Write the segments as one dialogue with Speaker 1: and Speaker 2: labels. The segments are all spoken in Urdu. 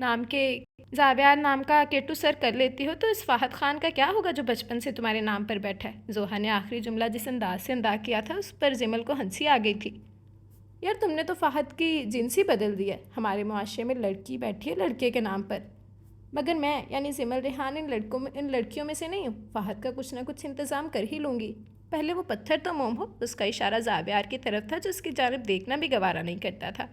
Speaker 1: نام کے زاویار نام کا کیٹو سر کر لیتی ہو تو اس فہد خان کا کیا ہوگا جو بچپن سے تمہارے نام پر بیٹھا ہے؟ زوہا نے آخری جملہ جس انداز سے ادا کیا تھا اس پر جمل کو ہنسی آ گئی تھی۔ یار تم نے تو فہد کی جنسی بدل دی ہے، ہمارے معاشرے میں لڑکی بیٹھی ہے لڑکے کے نام پر، مگر میں یعنی زمل ریحان ان لڑکیوں میں سے نہیں ہوں۔ فہد کا کچھ نہ کچھ انتظام کر ہی لوں گی، پہلے وہ پتھر تو موم ہو۔ اس کا اشارہ زاویار کی طرف تھا جو اس کی جانب دیکھنا بھی گوارا نہیں کرتا تھا۔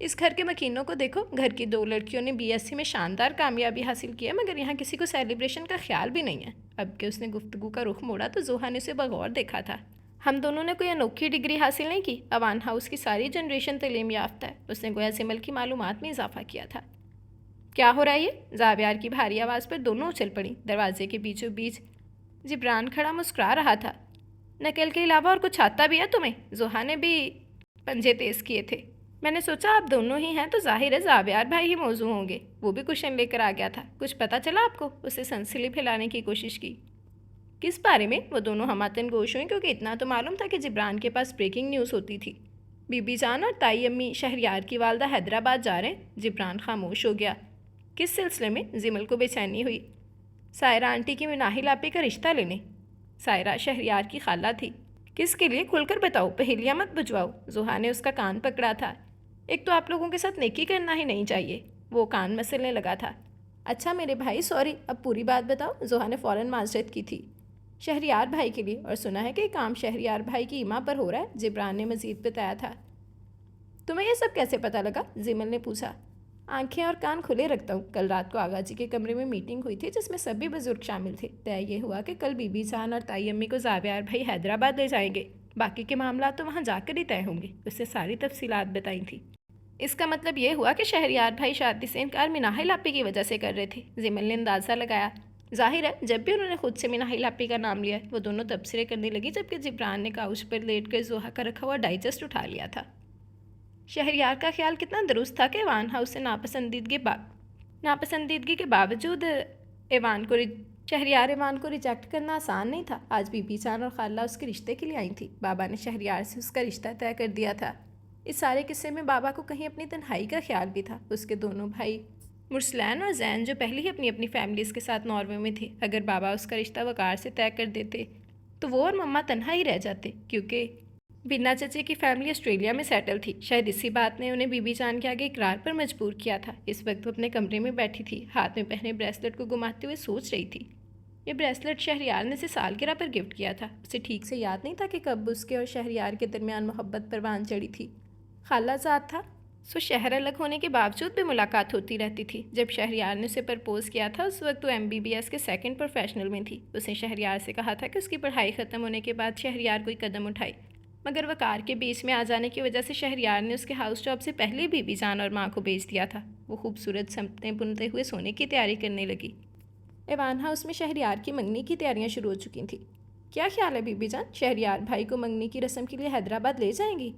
Speaker 1: اس گھر کے مکینوں کو دیکھو، گھر کی 2 لڑکیوں نے BSc میں شاندار کامیابی حاصل کی ہے، مگر یہاں کسی کو سیلیبریشن کا خیال بھی نہیں ہے۔ اب کہ اس نے گفتگو کا رخ موڑا تو زوہا نے اسے بغور دیکھا تھا۔ ہم دونوں نے کوئی انوکھی ڈگری حاصل نہیں کی، اوان ہاؤس کی ساری جنریشن تعلیم یافتہ ہے۔ اس نے گویا زمل کی معلومات میں اضافہ کیا تھا۔ کیا ہو رہا ہے یہ؟ زاویار کی بھاری آواز پر دونوں اچھل پڑی۔ دروازے کے بیچوں بیچ جبران کھڑا مسکرا رہا تھا۔ نقل کے علاوہ اور کچھ آتا بھی ہے تمہیں؟ زوہا نے بھی پنجے تیز کیے تھے۔ میں نے سوچا آپ دونوں ہی ہیں تو ظاہر ہے زاویار بھائی ہی موضوع ہوں گے۔ وہ بھی کوشچن لے کر آ گیا تھا۔ کچھ پتہ چلا آپ کو؟ اسے سنسلی پھیلانے کی کوشش کی۔ کس بارے میں؟ وہ دونوں ہماتن گوش ہوئیں کیونکہ اتنا تو معلوم تھا کہ جبران کے پاس بریکنگ نیوز ہوتی تھی۔ بی بی جان اور تائی امی شہریار کی والدہ حیدرآباد جا رہے ہیں۔ جبران خاموش ہو گیا۔ کس سلسلے میں؟ زمل کو بے چینی ہوئی۔ سائرہ آنٹی کی مناہل آپی کا رشتہ لینے۔ سائرہ شہریار کی خالہ تھی۔ کس کے لیے؟ کھل کر بتاؤ، پہیلیاں مت بجواؤ۔ زوہا نے اس کا کان پکڑا تھا۔ ایک تو آپ لوگوں کے ساتھ نیکی کرنا ہی نہیں چاہیے۔ وہ کان مسلنے لگا تھا۔ اچھا میرے بھائی سوری، اب پوری بات بتاؤ۔ زوہا نے فوراً معذرت کی تھی۔ شہریار بھائی کے لیے، اور سنا ہے کہ یہ کام شہریار بھائی کی ایما پر ہو رہا ہے، جبران نے مزید بتایا تھا۔ تمہیں یہ سب کیسے پتہ لگا؟ زمل نے پوچھا۔ آنکھیں اور کان کھلے رکھتا ہوں۔ کل رات کو آغا جی کے کمرے میں میٹنگ ہوئی تھی جس میں سبھی بزرگ شامل تھے۔ طے یہ ہوا کہ کل بی بی جان اور تائی امی کو زاویار بھائی حیدرآباد لے جائیں گے، باقی کے معاملات تو وہاں جا کر ہی طے ہوں گے۔ اسے ساری تفصیلات بتائی تھیں۔ اس کا مطلب یہ ہوا کہ شہریار بھائی شادی سے انکار مناہل آپی کی وجہ سے کر رہے تھے۔ زمل نے اندازہ لگایا۔ ظاہر ہے جب بھی انہوں نے خود سے مناہل آپی کا نام لیا، وہ دونوں تبصرے کرنے لگی جبکہ جبران نے کاؤچ پر لیٹ کر زوہا کا رکھا ہوا ڈائجسٹ اٹھا لیا تھا۔ شہریار کا خیال کتنا درست تھا کہ ایوان ہاؤس سے ناپسندیدگی کے باوجود شہریار ایوان کو ریجیکٹ کرنا آسان نہیں تھا۔ آج بی بی جان اور خالہ اس کے رشتے کے لیے آئی تھیں۔ بابا نے شہریار سے اس کا رشتہ طے کر دیا تھا۔ اس سارے قصے میں بابا کو کہیں اپنی تنہائی کا خیال بھی تھا۔ اس کے دونوں بھائی مرسلین اور زین جو پہلے ہی اپنی اپنی فیملیز کے ساتھ ناروے میں تھے، اگر بابا اس کا رشتہ وقار سے طے کر دیتے تو وہ اور مما تنہا ہی رہ جاتے، کیونکہ بنا چچے کی فیملی آسٹریلیا میں سیٹل تھی۔ شاید اسی بات نے انہیں بی بی جان کے آگے اقرار پر مجبور کیا تھا۔ اس وقت وہ اپنے کمرے میں بیٹھی تھی، ہاتھ میں پہنے بریسلٹ کو گھماتے ہوئے سوچ رہی تھی۔ یہ بریسلٹ شہریار نے اسے سالگرہ پر گفٹ کیا تھا۔ اسے ٹھیک سے یاد نہیں تھا کہ کب اس کے اور شہریار کے درمیان محبت پروان چڑھی تھی۔ خالہ زاد تھا، سو شہر الگ ہونے کے باوجود بھی ملاقات ہوتی رہتی تھی۔ جب شہریار نے اسے پرپوز کیا تھا اس وقت وہ MBBS کے 2nd پروفیشنل میں تھی۔ اس نے شہریار سے کہا تھا کہ اس کی پڑھائی ختم ہونے کے بعد شہریار کوئی قدم اٹھائے، مگر وقار کے بیچ میں آ جانے کی وجہ سے شہریار نے اس کے ہاؤس جاب سے پہلے بی بی جان اور ماں کو بیچ دیا تھا۔ وہ خوبصورت سمتیں بنتے ہوئے سونے کی تیاری کرنے لگی۔ ایوان ہاؤس میں شہریار کی منگنی کی تیاریاں شروع ہو چکی تھیں۔ کیا خیال ہے بی بی جان، شہریار بھائی کو منگنی کی رسم کے لیے حیدرآباد لے جائیں گی؟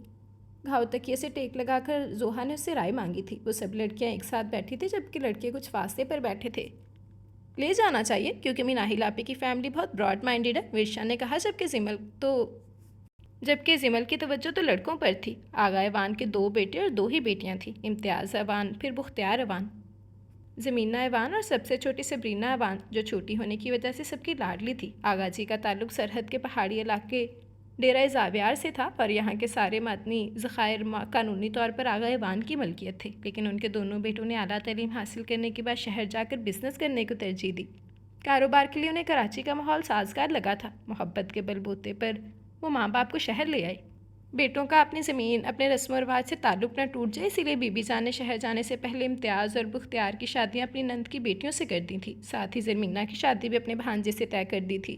Speaker 1: گھاؤ تکیے سے ٹیک لگا کر زوہا نے اس سے رائے مانگی تھی۔ وہ سب لڑکیاں ایک ساتھ بیٹھی تھیں جبکہ لڑکے کچھ فاصلے پر بیٹھے تھے۔ لے جانا چاہیے کیونکہ مناہل آپی کی فیملی بہت براڈ مائنڈیڈ ہے، ورشا نے کہا، جبکہ زمل کی توجہ تو لڑکوں پر تھی۔ آغا ایوان کے 2 بیٹے اور 2 ہی بیٹیاں تھیں، امتیاز ایوان، پھر بختیار ایوان، زمینہ ایوان اور سب سے چھوٹی سبرینہ ایوان، جو چھوٹی ہونے کی وجہ سے سب کی لاڈلی تھی۔ آغا جی کا تعلق سرحد کے پہاڑی علاقے ڈیرہ زاویار سے تھا اور یہاں کے سارے معدنی ذخائر قانونی طور پر آغا ایوان کی ملکیت تھے، لیکن ان کے دونوں بیٹوں نے اعلیٰ تعلیم حاصل کرنے کے بعد شہر جا کر بزنس کرنے کو ترجیح دی۔ کاروبار کے لیے انہیں کراچی کا ماحول سازگار لگا تھا۔ محبت کے بل بوتے پر وہ ماں باپ کو شہر لے آئے۔ بیٹوں کا اپنی زمین، اپنے رسم و رواج سے تعلق نہ ٹوٹ جائے، اسی لیے بی بی جان نے شہر جانے سے پہلے امتیاز اور بختیار کی شادیاں اپنی نند کی بیٹیوں سے کر دی تھیں۔ ساتھ ہی زمینہ کی شادی بھی اپنے بھانجے سے طے کر دی تھی۔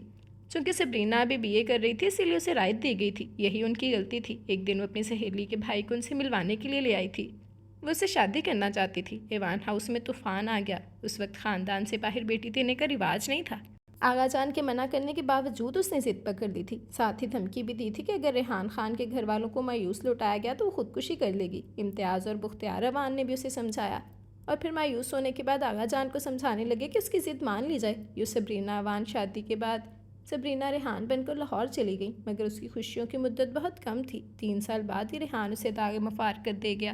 Speaker 1: چونکہ سبرینہ ابھی BA کر رہی تھی اسی لیے اسے رائد دی گئی تھی۔ یہی ان کی غلطی تھی۔ ایک دن وہ اپنی سہیلی کے بھائی کو ان سے ملوانے کے لیے لے آئی تھی۔ وہ اسے شادی کرنا چاہتی تھی۔ ایوان ہاؤس میں طوفان آ گیا۔ اس وقت خاندان سے باہر بیٹی دینے کا رواج نہیں تھا۔ آغا جان کے منع کرنے کے باوجود اس نے ضد پکڑ لی تھی۔ ساتھ ہی دھمکی بھی دی تھی کہ اگر ریحان خان کے گھر والوں کو مایوس لوٹایا گیا تو وہ خودکشی کر لے گی۔ امتیاز اور بختیار ایوان نے بھی اسے سمجھایا اور پھر مایوس ہونے کے بعد آغا جان کو سمجھانے لگے کہ اس کی ضد مان لی جائے۔ یوں سبرینہ ایوان شادی کے بعد سبرینہ ریحان بن کر لاہور چلی گئی، مگر اس کی خوشیوں کی مدت بہت کم تھی۔ 3 سال بعد ہی ریحان اسے داغ مفار کر دے گیا۔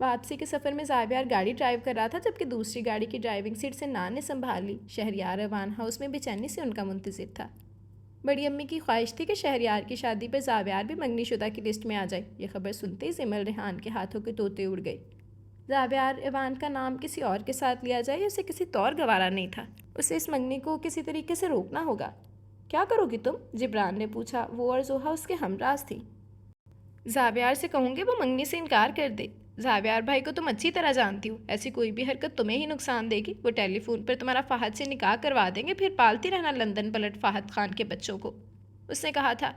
Speaker 1: واپسی کے سفر میں زاویار گاڑی ڈرائیو کر رہا تھا جبکہ دوسری گاڑی کی ڈرائیونگ سیٹ سے نان نے سنبھال لی۔ شہریار ایوان ہاؤس میں بے چینی سے ان کا منتظر تھا۔ بڑی امی کی خواہش تھی کہ شہریار کی شادی پر زاویار بھی منگنی شدہ کی لسٹ میں آ جائے۔ یہ خبر سنتے ہی زمل ریحان کے ہاتھوں کے طوطے اڑ گئے۔ زاویار ایوان کا نام کسی اور کے ساتھ لیا جائے اسے کسی طور گوارا نہیں تھا۔ اسے اس منگنی کو کسی طریقے سے روکنا ہوگا۔ کیا کرو گی تم؟ جبران نے پوچھا۔ وہ اور زوہا اس کے ہمراز تھی۔ زاویار سے کہوں گے وہ منگنی سے انکار کر دے۔ زاویار بھائی کو تم اچھی طرح جانتی ہو، ایسی کوئی بھی حرکت تمہیں ہی نقصان دے گی۔ وہ ٹیلی فون پر تمہارا فہد سے نکاح کروا دیں گے، پھر پالتی رہنا لندن پلٹ فہد خان کے بچوں کو۔ اس نے کہا تھا۔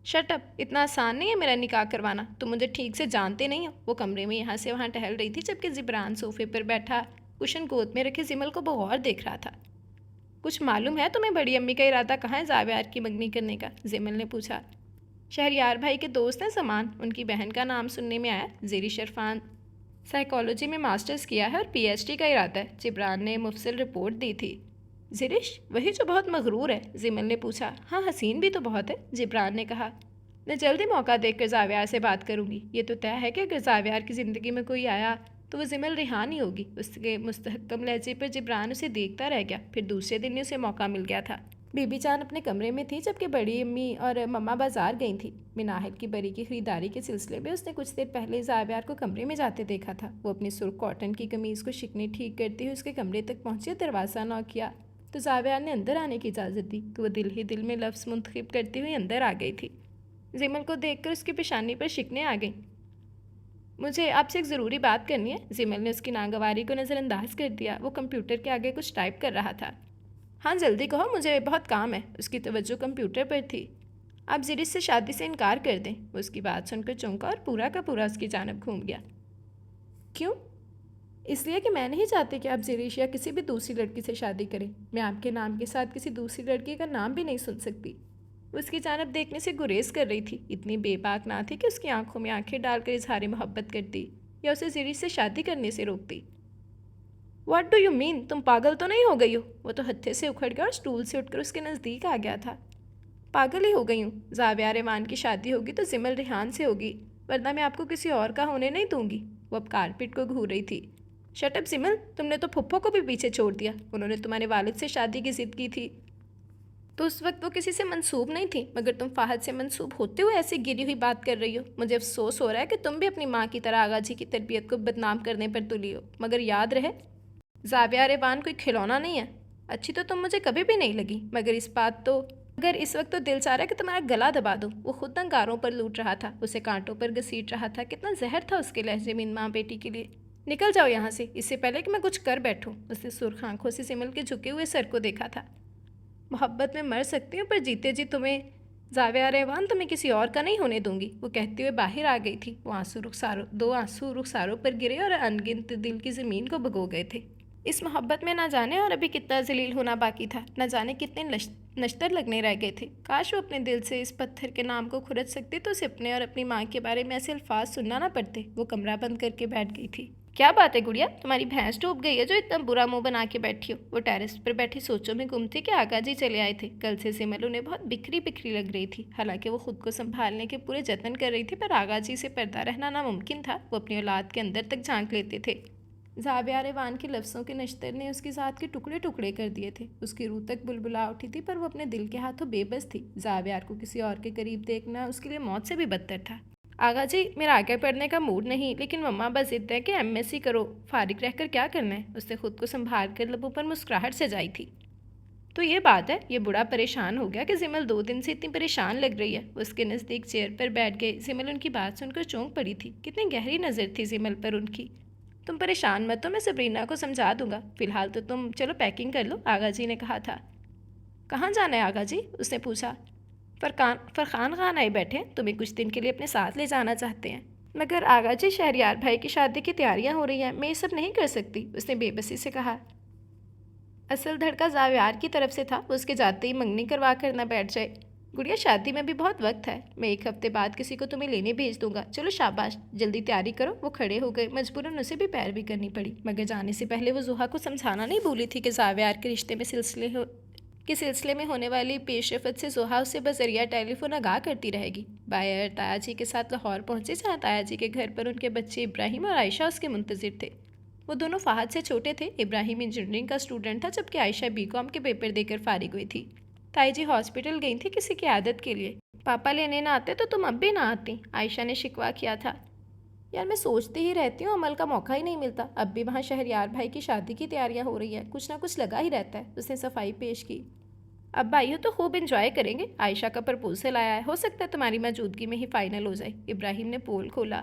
Speaker 1: شٹ اپ، اتنا آسان نہیں ہے میرا نکاح کروانا، تم مجھے ٹھیک سے جانتے نہیں ہو۔ وہ کمرے میں یہاں سے وہاں ٹہل رہی تھی جبکہ جبران صوفے پر بیٹھا کشن گود میں رکھے زمل کو بغور دیکھ رہا تھا۔ کچھ معلوم ہے تمہیں بڑی امی کا ارادہ کہاں ہے زاویار کی منگنی کرنے کا؟ زمل نے پوچھا۔ شہریار بھائی کے دوست ہیں زمان، ان کی بہن کا نام سننے میں آیا۔ زیرش عرفان سائیکالوجی میں ماسٹرز کیا ہے اور پی ایچ ڈی کا ارادہ ہے، جبران نے مفصل رپورٹ دی تھی۔ زیرش وہی جو بہت مغرور ہے؟ زمل نے پوچھا۔ ہاں، حسین بھی تو بہت ہے، جبران نے کہا۔ میں جلدی موقع دیکھ کر زاویار سے بات کروں گی۔ یہ تو طے ہے کہ اگر زاویار کی زندگی میں کوئی آیا تو وہ زمل ریحان ہی ہوگی۔ اس کے مستحکم لہجے پر جبران اسے دیکھتا رہ گیا۔ پھر دوسرے دن ہی اسے موقع مل گیا تھا۔ بی بی جان اپنے کمرے میں تھی جبکہ بڑی امی اور مما بازار گئی تھیں۔ مناہل کی بری کی خریداری کے سلسلے میں اس نے کچھ دیر پہلے زاویار کو کمرے میں جاتے دیکھا تھا۔ وہ اپنی سرخ کاٹن کی قمیض کو شکنے ٹھیک کرتے ہوئے اس کے کمرے تک پہنچی اور دروازہ نوک کیا تو زاویار نے اندر آنے کی اجازت دی تو وہ دل ہی دل میں لفظ منتخب کرتی ہوئی اندر آ گئی تھی۔ زمل کو دیکھ کر اس کی پیشانی پر شکنیں آ گئیں۔ مجھے آپ سے ایک ضروری بات کرنی ہے۔ زمل نے اس کی ناگواری کو نظر انداز کر دیا۔ وہ کمپیوٹر کے آگے کچھ ٹائپ کر رہا تھا۔ ہاں جلدی کہو، مجھے بہت کام ہے۔ اس کی توجہ کمپیوٹر پر تھی۔ آپ زیرش سے شادی سے انکار کر دیں۔ وہ اس کی بات سن کر چونکا اور پورا کا پورا اس کی جانب گھوم گیا۔ کیوں؟ اس لیے کہ میں نہیں چاہتی کہ آپ زیرش یا کسی بھی دوسری لڑکی سے شادی کریں۔ میں آپ کے نام کے ساتھ کسی دوسری لڑکی کا نام بھی نہیں سن سکتی۔ وہ اس کی جانب دیکھنے سے گریز کر رہی تھی۔ اتنی بے باک نہ تھی کہ اس کی آنکھوں میں آنکھیں ڈال کر اظہار محبت کرتی یا اسے زیرش سے شادی کرنے سے روکتی۔ What do you mean? تم پاگل تو نہیں ہو گئی ہو؟ وہ تو ہتھے سے اکھڑ گیا اور اسٹول سے اٹھ کر اس کے نزدیک آ گیا تھا۔ پاگل ہی ہو گئی ہوں۔ زاویار ایوان کی شادی ہوگی تو زمل ریحان سے ہوگی، ورنہ میں آپ کو کسی اور کا ہونے نہیں دوں گی۔ وہ اب کارپیٹ کو گھور رہی تھی۔ شٹ اپ زمل، تم نے تو پھپھو کو بھی پیچھے چھوڑ دیا۔ انہوں نے تمہارے والد سے شادی کی ضد کی تھی تو اس وقت وہ کسی سے منسوب نہیں تھی، مگر تم فہد سے منسوب ہوتے ہوئے ایسی گری ہوئی بات کر رہی ہو۔ مجھے افسوس ہو رہا ہے کہ تم بھی اپنی ماں کی طرح آغا جی کی تربیت کو بدنام کرنے پر تلی ہو، مگر یاد رہے زاویار ایوان کوئی کھلونا نہیں ہے۔ اچھی تو تم مجھے کبھی بھی نہیں لگی، مگر اس وقت تو دل چاہ رہا ہے کہ تمہارا گلا دبا دوں۔ وہ خود انگاروں پر لوٹ رہا تھا، اسے کانٹوں پر گھسیٹ رہا تھا۔ کتنا زہر تھا اس کے لہجے میں ان ماں بیٹی کے لیے۔ نکل جاؤ یہاں سے، اس سے پہلے کہ میں کچھ کر بیٹھوں۔ اس نے سرخ آنکھوں سے زمل کے جھکے ہوئے سر کو دیکھا تھا۔ محبت میں مر سکتی ہوں پر جیتے جی زاویار ایوان تمہیں کسی اور کا نہیں ہونے دوں گی، وہ کہتے ہوئے باہر آ گئی تھی۔ وہ دو آنسو رخساروں پر گرے اور انگنت دل کی زمین کو بھگو گئے تھے۔ اس محبت میں نہ جانے اور ابھی کتنا ذلیل ہونا باقی تھا، نہ جانے کتنے نشتر لگنے رہ گئے تھے۔ کاش وہ اپنے دل سے اس پتھر کے نام کو کھرچ سکتے تو اسے اپنے اور اپنی ماں کے بارے میں ایسے الفاظ سننا نہ پڑتے۔ وہ کمرہ بند کر کے بیٹھ گئی تھی۔ کیا بات ہے گڑیا، تمہاری بھینس ڈوب گئی ہے جو اتنا برا منہ بنا کے بیٹھی ہو؟ وہ ٹیرس پر بیٹھی سوچوں میں گم تھی کہ آقا جی چلے آئے تھے۔ کل سے زمل انہیں بہت بکھری لگ رہی تھی۔ حالانکہ وہ خود کو سنبھالنے کے پورے جتن کر رہی تھی پر آقا جی سے پردہ رہنا ناممکن تھا۔ وہ اپنی اولاد کے اندر تک جھانک لیتے تھے۔ زاویار ایوان کے لفظوں کے نشتر نے اس کی ذات کے ٹکڑے کر دیے تھے۔ اس کی روح تک بلبلا اٹھی تھی پر وہ اپنے دل کے ہاتھوں بے بس تھی۔ زاویار کو کسی اور کے قریب دیکھنا اس کے لیے موت سے بھی بدتر تھا۔ آغا جی، میرا آگے پڑھنے کا موڈ نہیں، لیکن مما بس ضد ہے کہ ایم ایس سی کرو، فارغ رہ کر کیا کرنا ہے؟ اس نے خود کو سنبھال کر لبوں پر مسکراہٹ سجائی تھی۔ تو یہ بات ہے، یہ بڑا پریشان ہو گیا کہ زمل 2 دن سے اتنی پریشان لگ رہی ہے۔ اس کے نزدیک چیئر پر بیٹھ گئے۔ زمل ان کی بات سن کر چونک پڑی تھی۔ کتنی گہری نظر تھی زمل پر ان کی۔ تم پریشان مت ہو، میں سبرینا کو سمجھا دوں گا، فی الحال تو تم چلو پیکنگ کر لو، آغا جی نے کہا تھا۔ کہاں جانا ہے آغا جی؟ اس نے پوچھا۔ فرخان خان آئے بیٹھے، تمہیں کچھ دن کے لیے اپنے ساتھ لے جانا چاہتے ہیں۔ مگر آغا جی، شہریار بھائی کی شادی کی تیاریاں ہو رہی ہیں، میں یہ سب نہیں کر سکتی، اس نے بے بسی سے کہا۔ اصل دھڑکا زاویار کی طرف سے تھا، وہ اس کے جاتے ہی منگنی کروا کر نہ بیٹھ جائے۔ گڑیا، شادی میں بھی بہت وقت ہے، میں 1 ہفتے بعد کسی کو تمہیں لینے بھیج دوں گا، چلو شاباش، جلدی تیاری کرو۔ وہ کھڑے ہو گئے، مجبوراً اسے بھی پیروی کرنی پڑی، مگر جانے سے پہلے وہ زوہا کو سمجھانا نہیں بھولی تھی کہ زاویار کے رشتے میں کہ سلسلے میں ہونے والی پیش رفت سے زحا اسے بذریعہ ٹیلی فون آگاہ کرتی رہے گی۔ بائر تایا جی کے ساتھ لاہور پہنچے جہاں تایا جی کے گھر پر ان کے بچے ابراہیم اور عائشہ اس کے منتظر تھے۔ وہ دونوں فہد سے چھوٹے تھے۔ ابراہیم انجینئرنگ کا اسٹوڈنٹ تھا جبکہ عائشہ بی کام کے پیپر دے کر فارغ ہوئی تھی۔ تائی جی ہاسپٹل گئی تھی کسی کی عادت کے لیے۔ پاپا لینے نہ آتے تو تم اب بھی نہ آتی، عائشہ نے شکوہ کیا تھا۔ یار میں سوچتی ہی رہتی ہوں، عمل کا موقع ہی نہیں ملتا۔ اب بھی وہاں شہریار بھائی کی شادی کی تیاریاں ہو رہی ہیں، کچھ نہ کچھ لگا ہی رہتا ہے۔ اس نے صفائی پیش کی۔ اب آئی ہو تو خوب انجوائے کریں گے۔ عائشہ کا پرپوزل آیا ہے، ہو سکتا ہے تمہاری موجودگی میں ہی فائنل ہو جائے۔ ابراہیم نے پول کھولا۔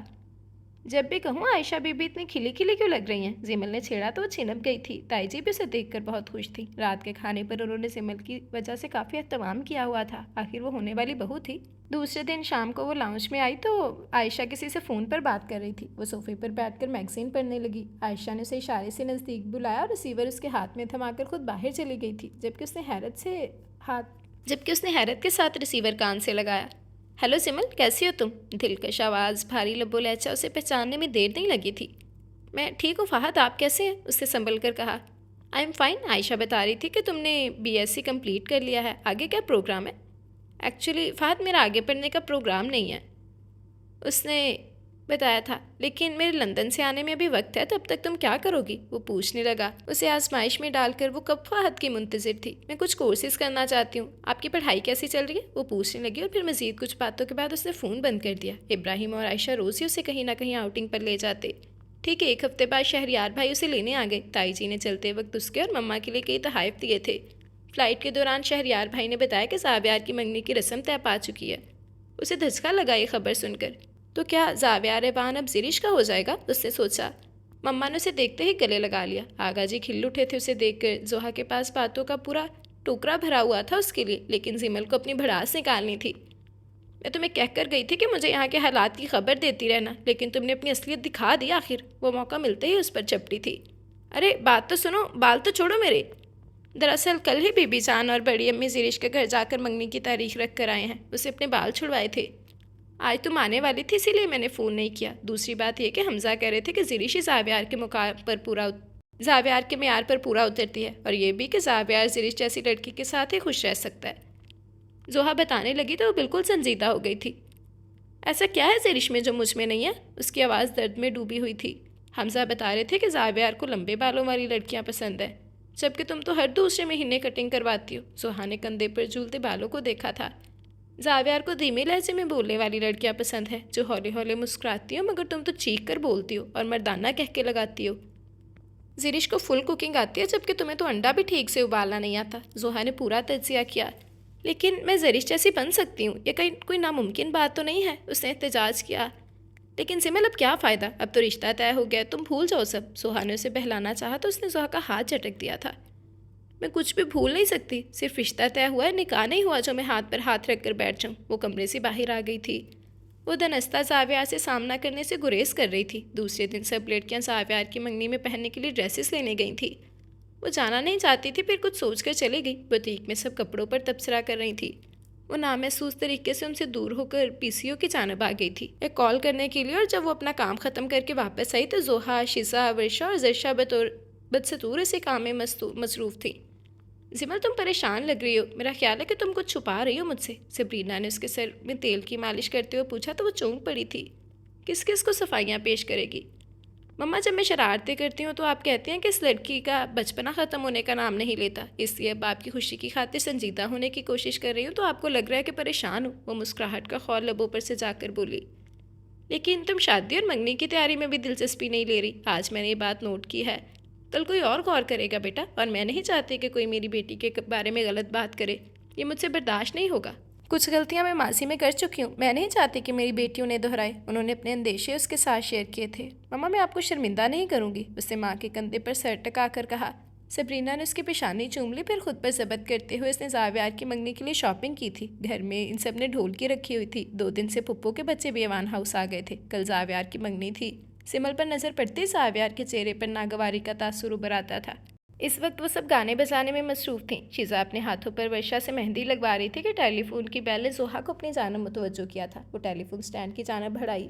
Speaker 1: جب بھی کہوں عائشہ بی بی اتنی کھلی کھلی کیوں لگ رہی ہیں؟ زمل نے چھیڑا تو وہ چھنپ گئی تھی۔ تائی جی بھی اسے دیکھ کر بہت خوش تھی۔ رات کے کھانے پر انہوں نے زمل کی وجہ سے کافی اہتمام کیا ہوا تھا، آخر وہ ہونے والی بہو تھی۔ دوسرے دن شام کو وہ لاؤنج میں آئی تو عائشہ کسی سے فون پر بات کر رہی تھی۔ وہ صوفے پر بیٹھ کر میگزین پڑھنے لگی۔ عائشہ نے اسے اشارے سے نزدیک بلایا اور ریسیور اس کے ہاتھ میں تھما کر خود باہر چلی گئی تھی، جبکہ اس نے حیرت کے ساتھ ریسیور کان سے لگایا۔ ہیلو سمل، کیسی ہو تم؟ دلکش آواز، بھاری لب و لہجہ، اسے پہچاننے میں دیر نہیں لگی تھی۔ میں ٹھیک ہوں فہد، آپ کیسے ہیں؟ اس نے سنبھل کر کہا۔ I am fine. عائشہ بتا رہی تھی کہ تم نے BSc کمپلیٹ کر لیا ہے، آگے کیا پروگرام ہے؟ ایکچولی فہد میرا آگے پڑھنے کا پروگرام نہیں ہے، اس نے بتایا تھا، لیکن میرے لندن سے آنے میں ابھی وقت ہے، تب تک تم کیا کرو گی؟ وہ پوچھنے لگا۔ اسے آزمائش میں ڈال کر وہ کب فہد کی منتظر تھی۔ میں کچھ کورسز کرنا چاہتی ہوں، آپ کی پڑھائی کیسی چل رہی ہے؟ وہ پوچھنے لگی اور پھر مزید کچھ باتوں کے بعد اس نے فون بند کر دیا۔ ابراہیم اور عائشہ روز ہی اسے کہیں نہ کہیں آؤٹنگ پر لے جاتے۔ ٹھیک ہے، ایک ہفتے بعد شہریار بھائی اسے لینے آ گئے۔ تائی جی نے چلتے وقت اس کے اور مما کے لیے کئی تحائف دیے تھے۔ فلائٹ کے دوران شہریار بھائی نے بتایا کہ زاویار کی منگنی کی رسم طے پا چکی ہے۔ اسے دھچکا لگا یہ خبر سن کر۔ تو کیا زاویار ایوان اب زرش کا ہو جائے گا؟ اس نے سوچا۔ مما نے اسے دیکھتے ہی گلے لگا لیا۔ آغا جی کھل اٹھے تھے اسے دیکھ کر۔ زحا کے پاس باتوں کا پورا ٹوکرا بھرا ہوا تھا اس کے لیے، لیکن زمل کو اپنی بھڑاس نکالنی تھی۔ میں تمہیں کہہ کر گئی تھی کہ مجھے یہاں کے حالات کی خبر دیتی رہنا، لیکن تم نے اپنی اصلیت دکھا دی آخر۔ وہ موقع ملتے ہی اس پر چپٹی تھی۔ ارے بات تو سنو، بال تو چھوڑو میرے۔ دراصل کل ہی بی بی جان اور بڑی امی زرش کے گھر جا کر منگنی کی تاریخ رکھ کر آئے ہیں، اسے اپنے بال چھڑوائے تھے۔ آج تم آنے والی تھی اسی لیے میں نے فون نہیں کیا۔ دوسری بات یہ کہ حمزہ کہہ رہے تھے کہ زرش ہی زاویار کے معیار پر پورا اترتی ہے، اور یہ بھی کہ زاویار زرش جیسی لڑکی کے ساتھ ہی خوش رہ سکتا ہے۔ زحا بتانے لگی تو وہ بالکل سنجیدہ ہو گئی تھی۔ ایسا کیا ہے زرش میں جو مجھ میں نہیں ہے؟ اس کی آواز درد میں ڈوبی ہوئی تھی۔ حمزہ بتا رہے تھے کہ زاویار کو لمبے بالوں والی لڑکیاں پسند ہیں، جبکہ تم تو ہر دوسرے مہینے کٹنگ کرواتی ہو۔ زحا نے کندھے پر جھولتے بالوں کو دیکھا تھا۔ زاویار کو دھیمے لہجے میں بولنے والی لڑکیاں پسند ہیں، جو ہولے ہولے مسکراتی ہو، مگر تم تو چیخ کر بولتی ہو اور مردانہ کہہ کے لگاتی ہو۔ زرش کو فل کوکنگ آتی ہے، جبکہ تمہیں تو انڈا بھی ٹھیک سے ابالنا نہیں آتا۔ زحا نے پورا تجزیہ کیا۔ لیکن میں زرش جیسی بن سکتی ہوں، یہ کوئی ناممکن بات تو نہیں ہے، اس نے احتجاج کیا۔ لیکن سمل اب کیا فائدہ، اب تو رشتہ طے ہو گیا، تم بھول جاؤ سب۔ زحا نے اسے بہلانا چاہا تو اس نے زحا کا ہاتھ جھٹک دیا تھا۔ میں کچھ بھی بھول نہیں سکتی، صرف رشتہ طے ہوا ہے، نکاح نہیں ہوا جو میں ہاتھ پر ہاتھ رکھ کر بیٹھ جاؤں۔ وہ کمرے سے باہر آ گئی تھی۔ وہ دنستہ زاویار سے سامنا کرنے سے گریز کر رہی تھی۔ دوسرے دن سب لڑکیاں زاویار کی منگنی میں پہننے کے لیے ڈریسز لینے گئی تھیں۔ وہ جانا نہیں چاہتی تھی، پھر کچھ سوچ کر چلی گئی۔ بوتیک میں سب کپڑوں پر تبصرہ کر رہی تھی۔ وہ نامحسوس طریقے سے ان سے دور ہو کر PCO کی جانب آ گئی تھی ایک کال کرنے کے لیے، اور جب وہ اپنا کام ختم کر کے واپس آئی تو زحا، شیزا، ورشا اور زرشا بدستور سے کام میں مصروف تھی۔ زمل تم پریشان لگ رہی ہو، میرا خیال ہے کہ تم کچھ چھپا رہی ہو مجھ سے۔ سبرینا نے اس کے سر میں تیل کی مالش کرتے ہوئے پوچھا تو وہ چونک پڑی تھی۔ کس کس کو صفائیاں پیش کرے گی؟ مما جب میں شرارتیں کرتی ہوں تو آپ کہتی ہیں کہ اس لڑکی کا بچپنا ختم ہونے کا نام نہیں لیتا، اس لیے اب آپ کی خوشی کی خاطر سنجیدہ ہونے کی کوشش کر رہی ہوں تو آپ کو لگ رہا ہے کہ پریشان ہوں۔ وہ مسکراہٹ کا خول لبوں پر سے جا کر بولی۔ لیکن تم شادی اور منگنی کی تیاری میں بھی دلچسپی نہیں لے رہی، آج میں نے یہ بات نوٹ کی ہے۔ کل کوئی اور غور کرے گا بیٹا، اور میں نہیں چاہتی کہ کوئی میری بیٹی کے بارے میں غلط بات کرے، یہ مجھ سے برداشت نہیں ہوگا۔ کچھ غلطیاں میں ماضی میں کر چکی ہوں، میں نہیں چاہتی کہ میری بیٹی انہیں دہرائے۔ انہوں نے اپنے اندیشے اس کے ساتھ شیئر کیے تھے۔ مما میں آپ کو شرمندہ نہیں کروں گی، اس نے ماں کے کندھے پر سر ٹکا کر کہا۔ سبرینا نے اس کی پیشانی چوم لی، پھر خود پر ضبط کرتے ہوئے اس نے زاویار کی منگنی کے لیے شاپنگ کی تھی۔ گھر میں ان سب نے ڈھولکی رکھی ہوئی تھی، 2 دن سے پھپھو کے بچے بھی ایوان ہاؤس آ گئے تھے۔ کل زاویار کی منگنی تھی۔ سمل پر نظر پڑتی زاویار کے چہرے پر ناگواری کا تاثر ابھر آتا تھا۔ اس وقت وہ سب گانے بجانے میں مصروف تھیں۔ شیزا اپنے ہاتھوں پر ورشا سے مہندی لگوا رہی تھی کہ ٹیلی فون کی بیل نے زحا کو اپنی جانب متوجہ کیا تھا۔ وہ ٹیلی فون سٹینڈ کی جانب بڑھائی۔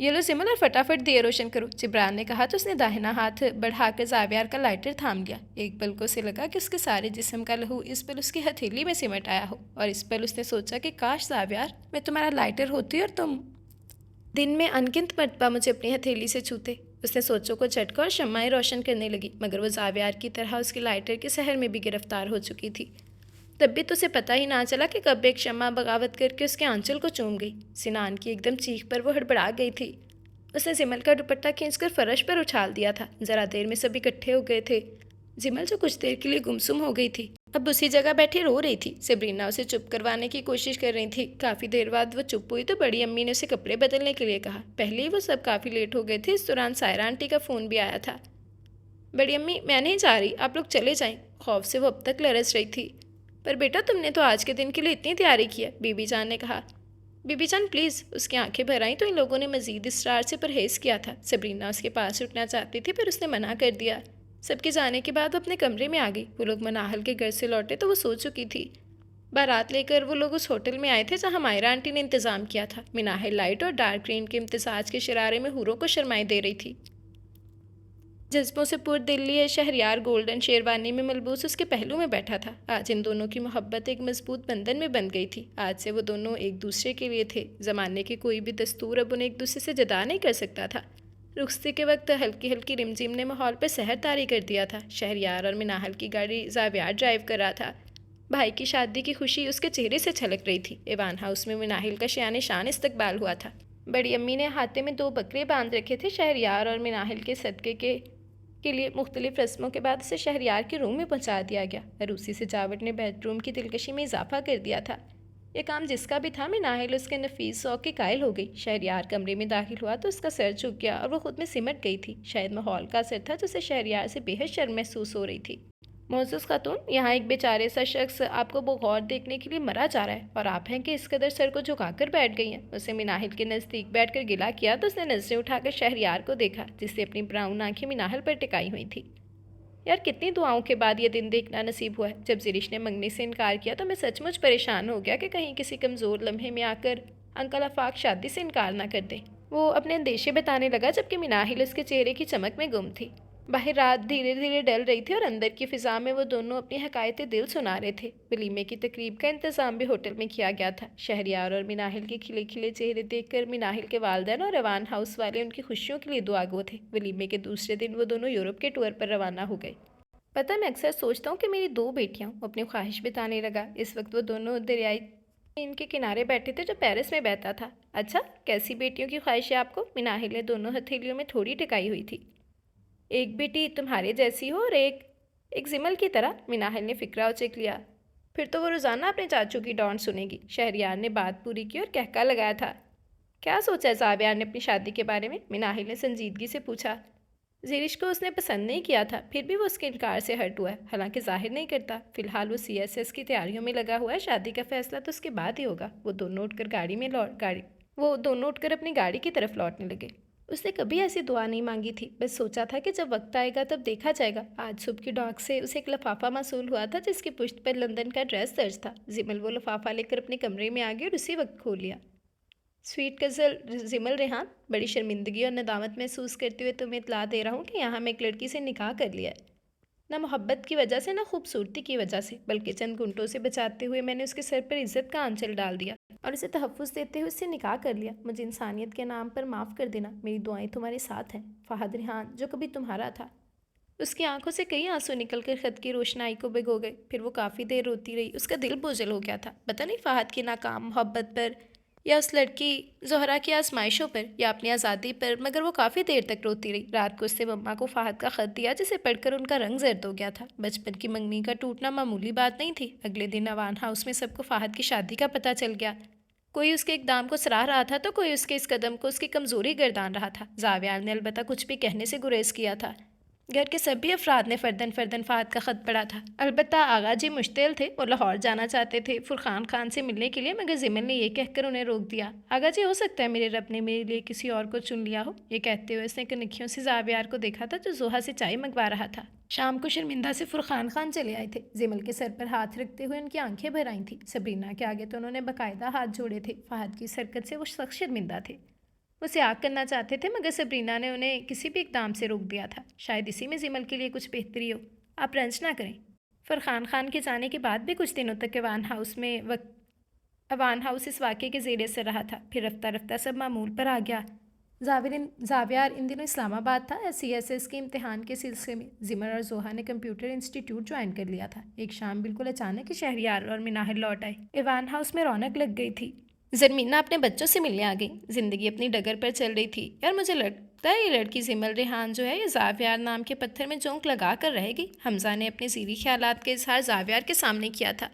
Speaker 1: یہ لو سمل اور فٹافٹ دیے روشن کرو، جبران نے کہا تو اس نے داہنا ہاتھ بڑھا کر زاویار کا لائٹر تھام لیا۔ ایک پل کو اسے لگا کہ اس کے سارے جسم کا لہو اس پل اس کی ہتھیلی میں سمٹ آیا ہو، اور اس پل اس نے سوچا کہ کاش زاویار میں تمہارا لائٹر ہوتی اور تم دن میں انگنت مرتبہ مجھے اپنی ہتھیلی سے چھوتے۔ اس نے سوچوں کو جھٹکا اور شمعیں روشن کرنے لگی، مگر وہ زاویار کی طرح اس کے لائٹر کے سحر میں بھی گرفتار ہو چکی تھی۔ تب بھی تو اسے پتہ ہی نہ چلا کہ کب ایک شمع بغاوت کر کے اس کے آنچل کو چوم گئی۔ سنان کی ایک دم چیخ پر وہ ہڑبڑا گئی تھی۔ اس نے زمل کا دوپٹہ کھینچ کر فرش پر اچھال دیا تھا۔ ذرا دیر میں سب اکٹھے ہو گئے تھے۔ زمل جو کچھ دیر کے لیے گمسم ہو گئی تھی، اب اسی جگہ بیٹھی رو رہی تھی۔ سبرینا اسے چپ کروانے کی کوشش کر رہی تھی۔ کافی دیر بعد وہ چپ ہوئی تو بڑی امی نے اسے کپڑے بدلنے کے لیے کہا۔ پہلے ہی وہ سب کافی لیٹ ہو گئے تھے۔ اس دوران سائرہ آنٹی کا فون بھی آیا تھا۔ بڑی امی میں نہیں جا رہی، آپ لوگ چلے جائیں۔ خوف سے وہ اب تک لرز رہی تھی۔ پر بیٹا تم نے تو آج کے دن کے لیے اتنی تیاری کی ہے، بی بی جان نے کہا۔ بی بی جان پلیز، اس کی آنکھیں بھر آئیں تو ان لوگوں نے مزید اصرار سے پرہیز کیا تھا۔ سبرینا اس کے پاس اٹھنا چاہتی تھی، پھر اس نے منع کر دیا۔ سب کے جانے کے بعد وہ اپنے کمرے میں آ گئی۔ وہ لوگ مناہل کے گھر سے لوٹے تو وہ سو چکی تھی۔ بارات لے کر وہ لوگ اس ہوٹل میں آئے تھے جہاں مائرہ آنٹی نے انتظام کیا تھا۔ مناہل لائٹ اور ڈارک گرین کے امتزاج کے شرارے میں حوروں کو شرمائے دے رہی تھی۔ جذبوں سے پر دلی شہریار گولڈن شیروانی میں ملبوس اس کے پہلو میں بیٹھا تھا۔ آج ان دونوں کی محبت ایک مضبوط بندھن میں بن گئی تھی۔ آج سے وہ دونوں ایک دوسرے کے لیے تھے۔ زمانے کے کوئی بھی دستور اب انہیں ایک دوسرے سے جدا نہیں کر سکتا تھا۔ رخصتی کے وقت ہلکی ہلکی رمجھم نے ماحول پر سحر طاری کر دیا تھا۔ شہریار اور مناہل کی گاڑی زاویار ڈرائیو کر رہا تھا۔ بھائی کی شادی کی خوشی اس کے چہرے سے چھلک رہی تھی۔ ایوان ہاؤس میں مناہل کا شان شان استقبال ہوا تھا۔ بڑی امی نے ہاتھے میں 2 بکرے باندھ رکھے تھے۔ شہریار اور مناہل کے صدقے کے لیے مختلف رسموں کے بعد اسے شہریار کے روم میں پہنچا دیا گیا۔ عروسی سجاوٹ نے بیڈ روم کی دلکشی میں اضافہ کر دیا تھا۔ یہ کام جس کا بھی تھا، مناہل اس کے نفیس ذوق کی قائل ہو گئی۔ شہریار کمرے میں داخل ہوا تو اس کا سر جھک گیا اور وہ خود میں سمٹ گئی تھی۔ شاید ماحول کا اثر تھا جسے شہریار سے بے حد شرم محسوس ہو رہی تھی۔ معزز خاتون، یہاں ایک بیچارے سا شخص آپ کو بغور دیکھنے کے لیے مرا جا رہا ہے، اور آپ ہیں کہ اس قدر سر کو جھکا کر بیٹھ گئی ہیں۔ اسے مناہل کے نزدیک بیٹھ کر گلا کیا تو اس نے نظریں اٹھا کر شہریار کو دیکھا، جس سے اپنی براؤن آنکھیں مناہل پر ٹکائی ہوئی تھی۔ یار کتنی دعاؤں کے بعد یہ دن دیکھنا نصیب ہوا ہے۔ جب زرش نے منگنے سے انکار کیا تو میں سچ مچ پریشان ہو گیا کہ کہیں کسی کمزور لمحے میں آ کر انکل آفاق شادی سے انکار نہ کر دیں۔ وہ اپنے اندیشے بتانے لگا جبکہ مناہل اس کے چہرے کی چمک میں گم تھی۔ باہر رات دھیرے دھیرے ڈل رہی تھی اور اندر کی فضا میں وہ دونوں اپنی حکایت دل سنا رہے تھے۔ ولیمے کی تقریب کا انتظام بھی ہوٹل میں کیا گیا تھا۔ شہریار اور مناہل کے کھلے کھلے چہرے دیکھ کر مناہل کے والدین اور ایوان ہاؤس والے ان کی خوشیوں کے لیے دعا گو تھے۔ ولیمے کے دوسرے دن وہ دونوں یورپ کے ٹور پر روانہ ہو گئے۔ پتہ میں اکثر سوچتا ہوں کہ میری 2 بیٹیاں ہوں، اپنی خواہش بتانے لگا۔ اس وقت وہ دونوں دریائے ان کے کنارے بیٹھے تھے جو پیرس میں بہتا تھا۔ اچھا، کیسی بیٹیوں کی خواہش ہے آپ کو؟ مناہل نے دونوں ہتھیلیوں میں تھوڑی ٹکائی ہوئی تھی۔ ایک بیٹی تمہارے جیسی ہو اور ایک زمل کی طرح، مناہل نے فکرہ اچک لیا۔ پھر تو وہ روزانہ اپنے چاچو کی ڈانٹ سنے گی۔ شہریار نے بات پوری کی اور کہکا لگایا تھا۔ کیا سوچا ہے زاویار نے اپنی شادی کے بارے میں؟ مناہل نے سنجیدگی سے پوچھا۔ زرش کو اس نے پسند نہیں کیا تھا، پھر بھی وہ اس کے انکار سے ہرٹ ہوا ہے، حالانکہ ظاہر نہیں کرتا۔ فی الحال وہ CSS کی تیاریوں میں لگا ہوا ہے، شادی کا فیصلہ تو اس کے بعد ہی ہوگا۔ وہ دونوں اٹھ کر اپنی گاڑی کی طرف لوٹنے لگے۔ اس نے کبھی ایسی دعا نہیں مانگی تھی، بس سوچا تھا کہ جب وقت آئے گا تب دیکھا جائے گا۔ آج صبح کی ڈاک سے اسے ایک لفافہ موصول ہوا تھا جس کی پشت پر لندن کا ایڈریس درج تھا۔ زمل وہ لفافہ لے کر اپنے کمرے میں آ گئی اور اسی وقت کھول لیا۔ سویٹ کزل زمل ریحان، بڑی شرمندگی اور ندامت محسوس کرتے ہوئے تمہیں اطلاع دے رہا ہوں کہ یہاں میں ایک لڑکی سے نکاح کر لیا ہے۔ نہ محبت کی وجہ سے، نہ خوبصورتی کی وجہ سے، بلکہ چند گھنٹوں سے بچاتے ہوئے میں نے اس کے سر پر عزت کا آنچل ڈال دیا اور اسے تحفظ دیتے ہوئے اس سے نکاح کر لیا۔ مجھے انسانیت کے نام پر معاف کر دینا، میری دعائیں تمہارے ساتھ ہیں۔ فہد ریحان، جو کبھی تمہارا تھا۔ اس کی آنکھوں سے کئی آنسو نکل کر خط کی روشنائی کو بھگو گئے۔ پھر وہ کافی دیر روتی رہی۔ اس کا دل بوجھل ہو گیا تھا، پتہ نہیں فہد کی ناکام محبت پر، یا اس لڑکی زہرا کی آزمائشوں پر، یا اپنی آزادی پر، مگر وہ کافی دیر تک روتی رہی۔ رات کو اس سے مما کو فہد کا خط دیا جسے پڑھ کر ان کا رنگ زرد ہو گیا تھا۔ بچپن کی منگنی کا ٹوٹنا معمولی بات نہیں تھی۔ اگلے دن ایوان ہاؤس میں سب کو فہد کی شادی کا پتہ چل گیا۔ کوئی اس کے اقدام کو سراہ رہا تھا تو کوئی اس کے اس قدم کو اس کی کمزوری گردان رہا تھا۔ زاویار نے البتہ کچھ بھی کہنے سے گریز کیا تھا۔ گھر کے سبھی افراد نے فردن فہد کا خط پڑھا تھا۔ البتہ آغا جی مشتعل تھے، وہ لاہور جانا چاہتے تھے فرقان خان سے ملنے کے لیے، مگر زمل نے یہ کہہ کر انہیں روک دیا۔ آغا جی، ہو سکتا ہے میرے رب نے میرے لیے کسی اور کو چن لیا ہو۔ یہ کہتے ہوئے اس نے کنکھیوں سے زاویار کو دیکھا تھا جو زوہا سے چائے منگوا رہا تھا۔ شام کو شرمندہ سے فرقان خان چلے آئے تھے۔ زمل کے سر پر ہاتھ رکھتے ہوئے ان کی آنکھیں بھر آئی تھیں۔ سبرینا کے آگے تو انہوں نے باقاعدہ ہاتھ جوڑے تھے۔ فہد کی حرکت سے وہ سخت شرمندہ تھے۔ وہ سیاق کرنا چاہتے تھے مگر سبرینا نے انہیں کسی بھی اقدام سے روک دیا تھا۔ شاید اسی میں زمل کے لیے کچھ بہتری ہو، آپ رنج نہ کریں۔ فرحان خان کے جانے کے بعد بھی کچھ دنوں تک ایوان ہاؤس اس واقعے کے زیر اثر رہا تھا، پھر رفتہ رفتہ سب معمول پر آ گیا۔ زاویار ان دنوں اسلام آباد تھا۔ CSS کے امتحان کے سلسلے میں زمر اور زوہا نے کمپیوٹر انسٹیٹیوٹ جوائن کر لیا تھا۔ ایک شام بالکل اچانک شہریار اور مناہل لوٹ آئے۔ ایوان ہاؤس میں رونق لگ گئی تھی۔ زرمینہ اپنے بچوں سے ملنے آ گئی۔ زندگی اپنی ڈگر پر چل رہی تھی۔ یار مجھے لگتا ہے یہ لڑکی زمل ریحان جو ہے یہ زاویار نام کے پتھر میں جونک لگا کر رہے گی۔ حمزہ نے اپنے زیری خیالات کا اظہار زاویار کے سامنے کیا تھا۔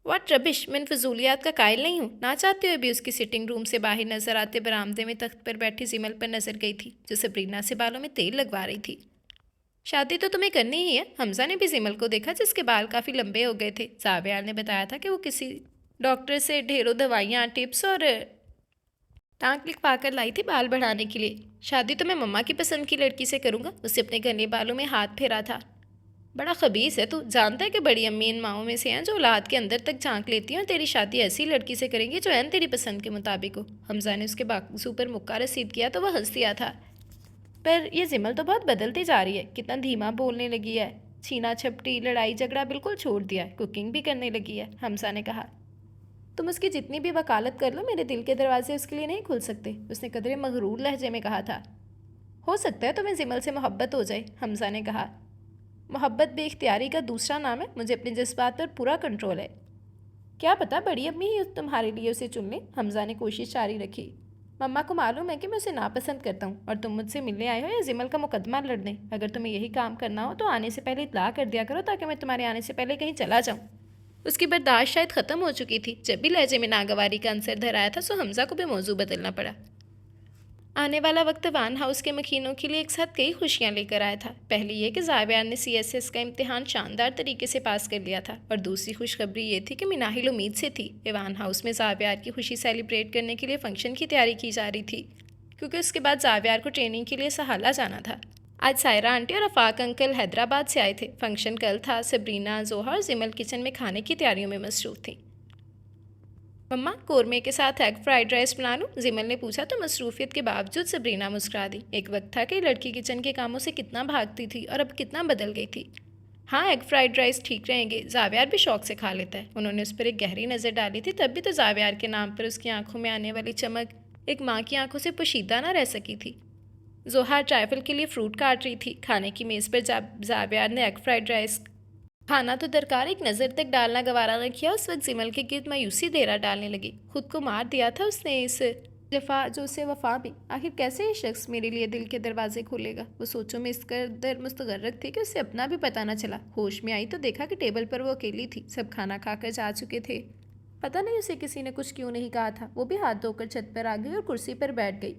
Speaker 1: واٹ ربش، میں ان فضولیات کا قائل نہیں ہوں۔ نہ چاہتے ہوئے بھی اس کی سٹنگ روم سے باہر نظر آتے برآمدے میں تخت پر بیٹھی زمل پر نظر گئی تھی جو سبرینا سے بالوں میں تیل لگوا رہی تھی۔ شادی تو تمہیں کرنی ہی ہے۔ حمزہ نے بھی زمل کو دیکھا جس کے بال کافی لمبے ہو گئے تھے۔ زاویار نے بتایا تھا کہ وہ کسی ڈاکٹر سے ڈھیروں دوائیاں، ٹپس اور ٹانک لکھوا کر لائی تھی بال بڑھانے کے لیے۔ شادی تو میں مما کی پسند کی لڑکی سے کروں گا۔ اس سے اپنے گھنے بالوں میں ہاتھ پھیرا تھا۔ بڑا خبیث ہے تو، جانتا ہے کہ بڑی امی ان ماؤں میں سے ہیں جو اولاد کے اندر تک جھانک لیتی ہیں اور تیری شادی ایسی لڑکی سے کریں گی جو عین تیری پسند کے مطابق ہو۔ حمزہ نے اس کے بازو پر مکہ رسید کیا تو وہ ہنس دیا تھا۔ پر یہ زمل تو بہت بدلتی جا رہی ہے، کتنا دھیما بولنے لگی ہے، چھینا چھپٹی، لڑائی جھگڑا بالکل چھوڑ دیا ہے، کوکنگ بھی کرنے لگی ہے۔ حمزہ نے کہا تم اس کی جتنی بھی وکالت کر لو میرے دل کے دروازے اس کے لیے نہیں کھل سکتے۔ اس نے قدرے مغرور لہجے میں کہا تھا۔ ہو سکتا ہے تمہیں زمل سے محبت ہو جائے، حمزہ نے کہا۔ محبت بے اختیاری کا دوسرا نام ہے۔ مجھے اپنے جذبات پر پورا کنٹرول ہے۔ کیا پتہ بڑی امی ہی تمہارے لیے اسے چن لیں۔ حمزہ نے کوشش جاری رکھی۔ مما کو معلوم ہے کہ میں اسے ناپسند کرتا ہوں اور تم مجھ سے ملنے آئے ہو یا زمل کا مقدمہ لڑنے۔ اگر تمہیں یہی کام کرنا ہو تو آنے سے پہلے اطلاع کر دیا کرو تاکہ میں تمہارے آنے سے پہلے کہیں چلا جاؤں۔ اس کی برداشت شاید ختم ہو چکی تھی۔ جب بھی لہجے میں ناگواری کا عنصر دھرایا تھا سو حمزہ کو بھی موضوع بدلنا پڑا۔ آنے والا وقت وان ہاؤس کے مکینوں کے لیے ایک ساتھ کئی خوشیاں لے کر آیا تھا۔ پہلی یہ کہ زاویار نے CSS کا امتحان شاندار طریقے سے پاس کر لیا تھا، اور دوسری خوشخبری یہ تھی کہ مناہل امید سے تھی۔ ایوان ہاؤس میں زاویار کی خوشی سیلیبریٹ کرنے کے لیے فنکشن کی تیاری کی جا رہی تھی کیونکہ اس کے بعد زاویار کو ٹریننگ کے لیے سہالہ جانا تھا۔ آج سائرہ آنٹی اور افاق انکل حیدرآباد سے آئے تھے۔ فنکشن کل تھا۔ سبرینا، زوہا اور زمل کچن میں کھانے کی تیاریوں میں مصروف تھیں۔ مما قورمے کے ساتھ ایگ فرائیڈ رائس بنا لوں؟ زمل نے پوچھا تو مصروفیت کے باوجود سبرینا مسکرا دی۔ ایک وقت تھا کہ لڑکی کچن کے کاموں سے کتنا بھاگتی تھی اور اب کتنا بدل گئی تھی۔ ہاں ایگ فرائیڈ رائس ٹھیک رہیں گے، زاویار بھی شوق سے کھا لیتا ہے۔ انہوں نے اس پر ایک گہری نظر ڈالی تھی، تب بھی تو زاویار کے نام پر اس کی آنکھوں میں آنے والی چمک ایک ماں کی آنکھوں سے پوشیدہ نہ رہ سکی تھی۔ زوہا ٹرائفل کے لیے فروٹ کاٹ رہی تھی۔ کھانے کی میز پر جب زاویار نے ایگ فرائیڈ رائس کھانا تو درکار ایک نظر تک ڈالنا گوارا نہ کیا، اس وقت زمل کے گرد مایوسی دیرا ڈالنے لگی۔ خود کو مار دیا تھا اس نے اس جفا جو اسے وفا بھی۔ آخر کیسے یہ شخص میرے لیے دل کے دروازے کھولے گا؟ وہ سوچوں میں اس قدر مستغرق تھی کہ اسے اپنا بھی پتہ نہ چلا۔ ہوش میں آئی تو دیکھا کہ ٹیبل پر وہ اکیلی تھی، سب کھانا کھا کر جا چکے تھے۔ پتہ نہیں اسے کسی نے کچھ کیوں نہیں کہا تھا۔ وہ بھی ہاتھ دھو کر چھت پر آ گئی اور کرسی پر بیٹھ گئی۔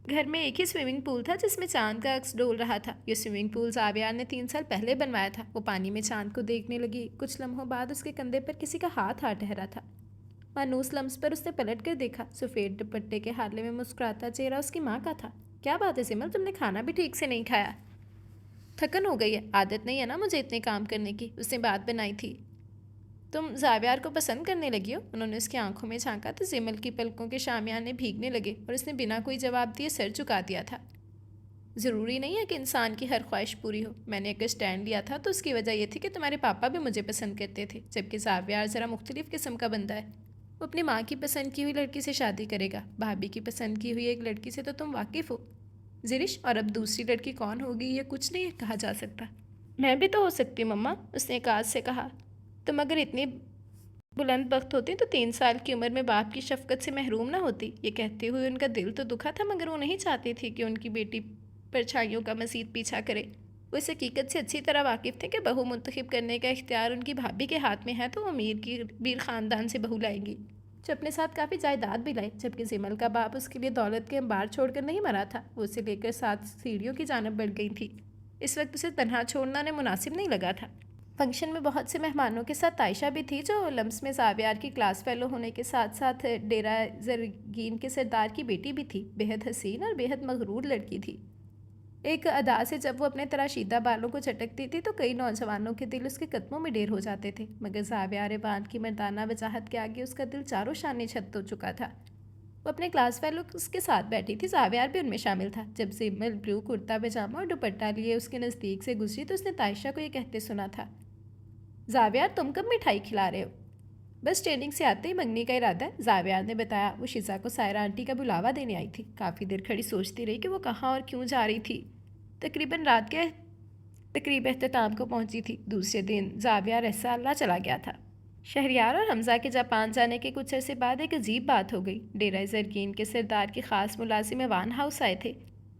Speaker 1: گھر میں ایک ہی سوئمنگ پول تھا جس میں چاند کا عکس ڈول رہا تھا۔ یہ سوئمنگ پول زاویار نے 3 سال پہلے بنوایا تھا۔ وہ پانی میں چاند کو دیکھنے لگی۔ کچھ لمحوں بعد اس کے کندھے پر کسی کا ہاتھ آ ٹھہرا تھا۔ مانوس لمس پر اس نے پلٹ کر دیکھا۔ سفید دوپٹے کے حالے میں مسکراتا چہرہ اس کی ماں کا تھا۔ کیا بات ہے زمل، تم نے کھانا بھی ٹھیک سے نہیں کھایا؟ تھکن ہو گئی ہے، عادت نہیں ہے نا مجھے اتنے کام کرنے کی، اس نے بات بنائی تھی۔ تم زاویار کو پسند کرنے لگی ہو؟ انہوں نے اس کی آنکھوں میں جھانکا تو زمل کی پلکوں کے شامیانے بھیگنے لگے اور اس نے بنا کوئی جواب دیے سر جھکا دیا تھا۔ ضروری نہیں ہے کہ انسان کی ہر خواہش پوری ہو۔ میں نے اگر اسٹینڈ لیا تھا تو اس کی وجہ یہ تھی کہ تمہارے پاپا بھی مجھے پسند کرتے تھے، جبکہ زاویار ذرا مختلف قسم کا بندہ ہے۔ وہ اپنی ماں کی پسند کی ہوئی لڑکی سے شادی کرے گا، بھابھی کی پسند کی ہوئی ایک لڑکی سے تو تم واقف ہو زرش، اور اب دوسری لڑکی کون ہوگی یہ کچھ نہیں کہا جا سکتا۔ میں بھی تو ہو سکتی مما، اس نے ایک سے کہا۔ تم اگر اتنی بلند بخت ہوتی تو 3 سال کی عمر میں باپ کی شفقت سے محروم نہ ہوتی۔ یہ کہتے ہوئے ان کا دل تو دکھا تھا مگر وہ نہیں چاہتی تھی کہ ان کی بیٹی پرچھائیوں کا مزید پیچھا کرے۔ وہ اس حقیقت سے اچھی طرح واقف تھے کہ بہو منتخب کرنے کا اختیار ان کی بھابھی کے ہاتھ میں ہے تو وہ امیر خاندان سے بہو لائیں گی جو اپنے ساتھ کافی جائیداد بھی لائے، جبکہ زمل کا باپ اس کے لیے دولت کے انبار چھوڑ کر نہیں مرا تھا۔ وہ اسے لے کر 7 سیڑھیوں کی جانب بڑھ گئی تھی۔ اس وقت اسے تنہا چھوڑنا نے مناسب نہیں لگا تھا۔ فنکشن میں بہت سے مہمانوں کے ساتھ عائشہ بھی تھی جو لمس میں زاویار کی کلاس فیلو ہونے کے ساتھ ساتھ ڈیرہ زرگین کے سردار کی بیٹی بھی تھی۔ بے حد حسین اور بے حد مغرور لڑکی تھی۔ ایک ادا سے جب وہ اپنے تراشیدہ بالوں کو چٹکتی تھی تو کئی نوجوانوں کے دل اس کے قدموں میں ڈیر ہو جاتے تھے، مگر زاویار ایوان کی مردانہ وجاہت کے آگے اس کا دل چاروں شانے چھت ہو چکا تھا۔ وہ اپنے کلاس فیلو اس کے ساتھ بیٹھی تھی، زاویار بھی ان میں شامل تھا۔ جب زیمل بلو کرتا پاجامہ اور دوپٹہ لیے اس کے نزدیک سے گزری تو اس نے تائشہ کو یہ کہتے سنا تھا، زاویار تم کب مٹھائی کھلا رہے ہو؟ بس ٹریننگ سے آتے ہی منگنے کا ارادہ ہے، زاویار نے بتایا۔ وہ شیزا کو سائرہ آنٹی کا بلاوا دینے آئی تھی۔ کافی دیر کھڑی سوچتی رہی کہ وہ کہاں اور کیوں جا رہی تھی۔ تقریباً رات کے تقریب اختتام کو پہنچی تھی۔ دوسرے دن زاویار ایسا اللہ چلا گیا تھا۔ شہریار اور حمزہ کے جاپان جانے کے کچھ عرصے بعد ایک عجیب بات ہو گئی۔ ڈیرہ زرگین کے سردار کے خاص ملازم ایوان ہاؤس آئے تھے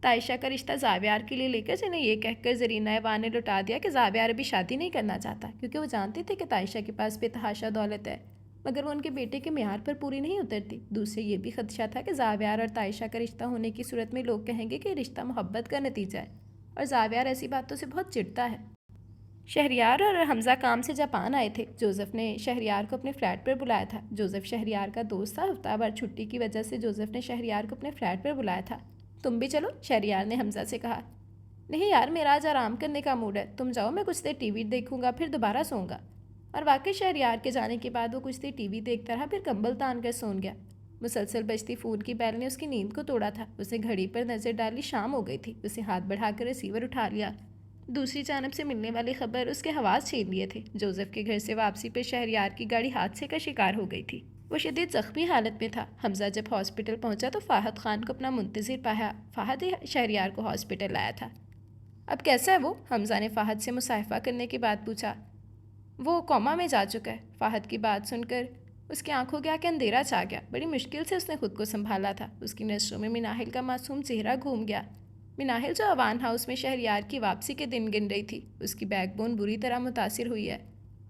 Speaker 1: تائشہ کا رشتہ زاویار کے لیے لے کر، جنہیں یہ کہہ کر زرینہ ایوان نے لٹا دیا کہ زاویار ابھی شادی نہیں کرنا چاہتا، کیونکہ وہ جانتے تھے کہ تائشہ کے پاس بے تحاشا دولت ہے، مگر وہ ان کے بیٹے کے معیار پر پوری نہیں اترتی۔ دوسرے یہ بھی خدشہ تھا کہ زاویار اور تائشہ کا رشتہ ہونے کی صورت میں لوگ کہیں گے کہ یہ رشتہ محبت کا نتیجہ ہے، اور زاویار ایسی باتوں سے بہت چڑھتا ہے۔ شہریار اور حمزہ کام سے جاپان آئے تھے۔ جوزف نے شہریار کو اپنے فلیٹ پر بلایا تھا۔ جوزف شہریار کا دوست تھا۔ ہفتہ بھر چھٹی کی وجہ سے جوزف نے شہریار کو اپنے فلیٹ پر بلایا تھا۔ تم بھی چلو، شہریار نے حمزہ سے کہا۔ نہیں یار، میرا آج آرام کرنے کا موڈ ہے، تم جاؤ، میں کچھ دیر ٹی وی دیکھوں گا پھر دوبارہ سوؤں گا۔ اور واقعی شہریار کے جانے کے بعد وہ کچھ دیر ٹی وی دیکھتا رہا، پھر کمبل تان کر سون گیا۔ مسلسل بجتی فون کی بیل نے اس کی نیند کو توڑا تھا۔ اسے گھڑی پر نظر ڈالی، شام ہو گئی تھی۔ اسے ہاتھ بڑھا کر ریسیور اٹھا لیا۔ دوسری جانب سے ملنے والی خبر اس کے حواس چھین لیے تھے۔ جوزف کے گھر سے واپسی پہ شہریار کی گاڑی حادثے کا شکار ہو گئی تھی۔ وہ شدید زخمی حالت میں تھا۔ حمزہ جب ہاسپٹل پہنچا تو فاہد خان کو اپنا منتظر پایا۔ فاہد ہی شہریار کو ہاسپٹل لایا تھا۔ اب کیسا ہے وہ؟ حمزہ نے فاہد سے مصافحہ کرنے کے بعد پوچھا۔ وہ کوما میں جا چکا ہے۔ فاہد کی بات سن کر اس کی آنکھوں کے آگے اندھیرا چھا گیا۔ بڑی مشکل سے اس نے خود کو سنبھالا تھا۔ اس کی نظروں میں مناہل کا معصوم چہرہ گھوم گیا۔ مناہل جو ایوان ہاؤس میں شہریار کی واپسی کے دن گن رہی تھی، اس کی بیک بون بری طرح متاثر ہوئی ہے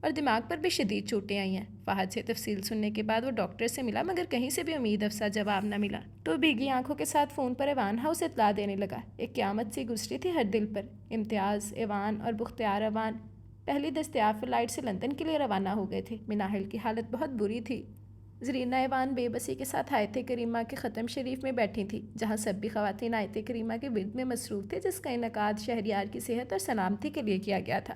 Speaker 1: اور دماغ پر بھی شدید چوٹیں آئی ہیں۔ فہد سے تفصیل سننے کے بعد وہ ڈاکٹر سے ملا، مگر کہیں سے بھی امید افزا جواب نہ ملا۔ تو بھیگی آنکھوں کے ساتھ فون پر ایوان ہاؤس اطلاع دینے لگا۔ ایک قیامت سی گزری تھی ہر دل پر۔ امتیاز ایوان اور بختیار ایوان پہلی دستیاب فلائٹ سے لندن کے لیے روانہ ہو گئے تھے۔ مناہل کی حالت بہت بری تھی۔ زرینہ ایوان بے بسی کے ساتھ آیت کریمہ کے ختم شریف میں بیٹھی تھیں، جہاں سب بھی خواتین آیت کریمہ کے ورد میں مصروف تھے، جس کا انعقاد شہریار کی صحت اور سلامتی کے لیے کیا گیا تھا۔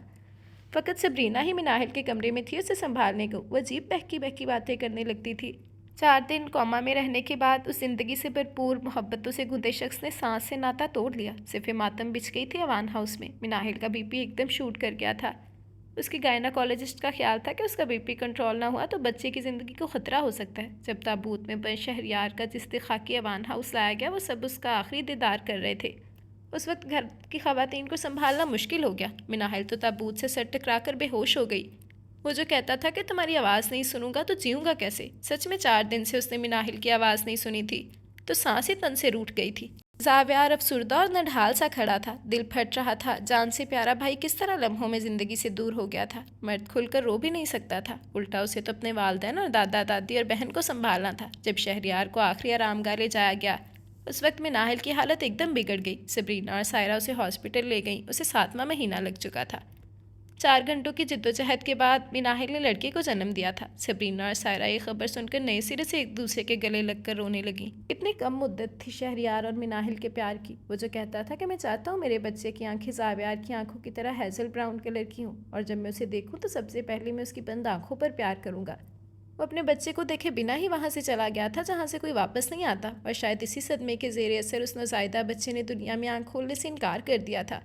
Speaker 1: فقط صبرینہ ہی مناہل کے کمرے میں تھی اسے سنبھالنے کو۔ وہ عجیب بہکی بہکی باتیں کرنے لگتی تھی۔ 4 دن کوما میں رہنے کے بعد اس زندگی سے بھرپور محبتوں سے گھندے شخص نے سانس سے ناتا توڑ لیا۔ صرف ماتم بچھ گئی تھی ایوان ہاؤس میں۔ مناہل کا بی پی ایک دم شوٹ کر گیا تھا۔ اس کی گائناکالوجسٹ کا خیال تھا کہ اس کا بی پی کنٹرول نہ ہوا تو بچے کی زندگی کو خطرہ ہو سکتا ہے۔ جب تابوت میں بند شہریار کا جسد خاکی ایوان ہاؤس لایا گیا، وہ سب اس کا آخری دیدار کر رہے تھے۔ اس وقت گھر کی خواتین کو سنبھالنا مشکل ہو گیا۔ مناہل تو تابوت سے سر ٹکرا کر بے ہوش ہو گئی۔ وہ جو کہتا تھا کہ تمہاری آواز نہیں سنوں گا تو جیوں گا کیسے؟ سچ میں 4 دن سے اس نے مناہل کی آواز نہیں سنی تھی، تو سانس ہی تن سے روٹھ گئی تھی۔ زاویار افسردہ اور نڈھال سا کھڑا تھا، دل پھٹ رہا تھا۔ جان سے پیارا بھائی کس طرح لمحوں میں زندگی سے دور ہو گیا تھا۔ مرد کھل کر رو بھی نہیں سکتا تھا، الٹا اسے تو اپنے والدین اور دادا دادی اور بہن کو سنبھالنا تھا۔ جب شہریار کو آخری آرام گاہ لے جایا گیا، اس وقت مناہل کی حالت ایک دم بگڑ گئی۔ صبرینہ اور سائرہ اسے ہاسپٹل لے گئیں۔ اسے 7واں مہینہ لگ چکا تھا۔ 4 گھنٹوں کی جدوجہد کے بعد مناہل نے لڑکے کو جنم دیا تھا۔ صبرینہ اور سائرہ یہ خبر سن کر نئے سرے سے ایک دوسرے کے گلے لگ کر رونے لگیں۔ اتنی کم مدت تھی شہریار اور مناہل کے پیار کی۔ وہ جو کہتا تھا کہ میں چاہتا ہوں میرے بچے کی آنکھیں زاویار کی آنکھوں کی طرح ہیزل براؤن کلر کی ہوں، اور جب میں اسے دیکھوں تو سب سے پہلے میں اس کی بند آنکھوں پر پیار کروں گا۔ وہ اپنے بچے کو دیکھے بنا ہی وہاں سے چلا گیا تھا جہاں سے کوئی واپس نہیں آتا، اور شاید اسی صدمے کے زیر اثر اس نوزائیدہ بچے نے دنیا میں آنکھ کھولنے سے انکار کر دیا تھا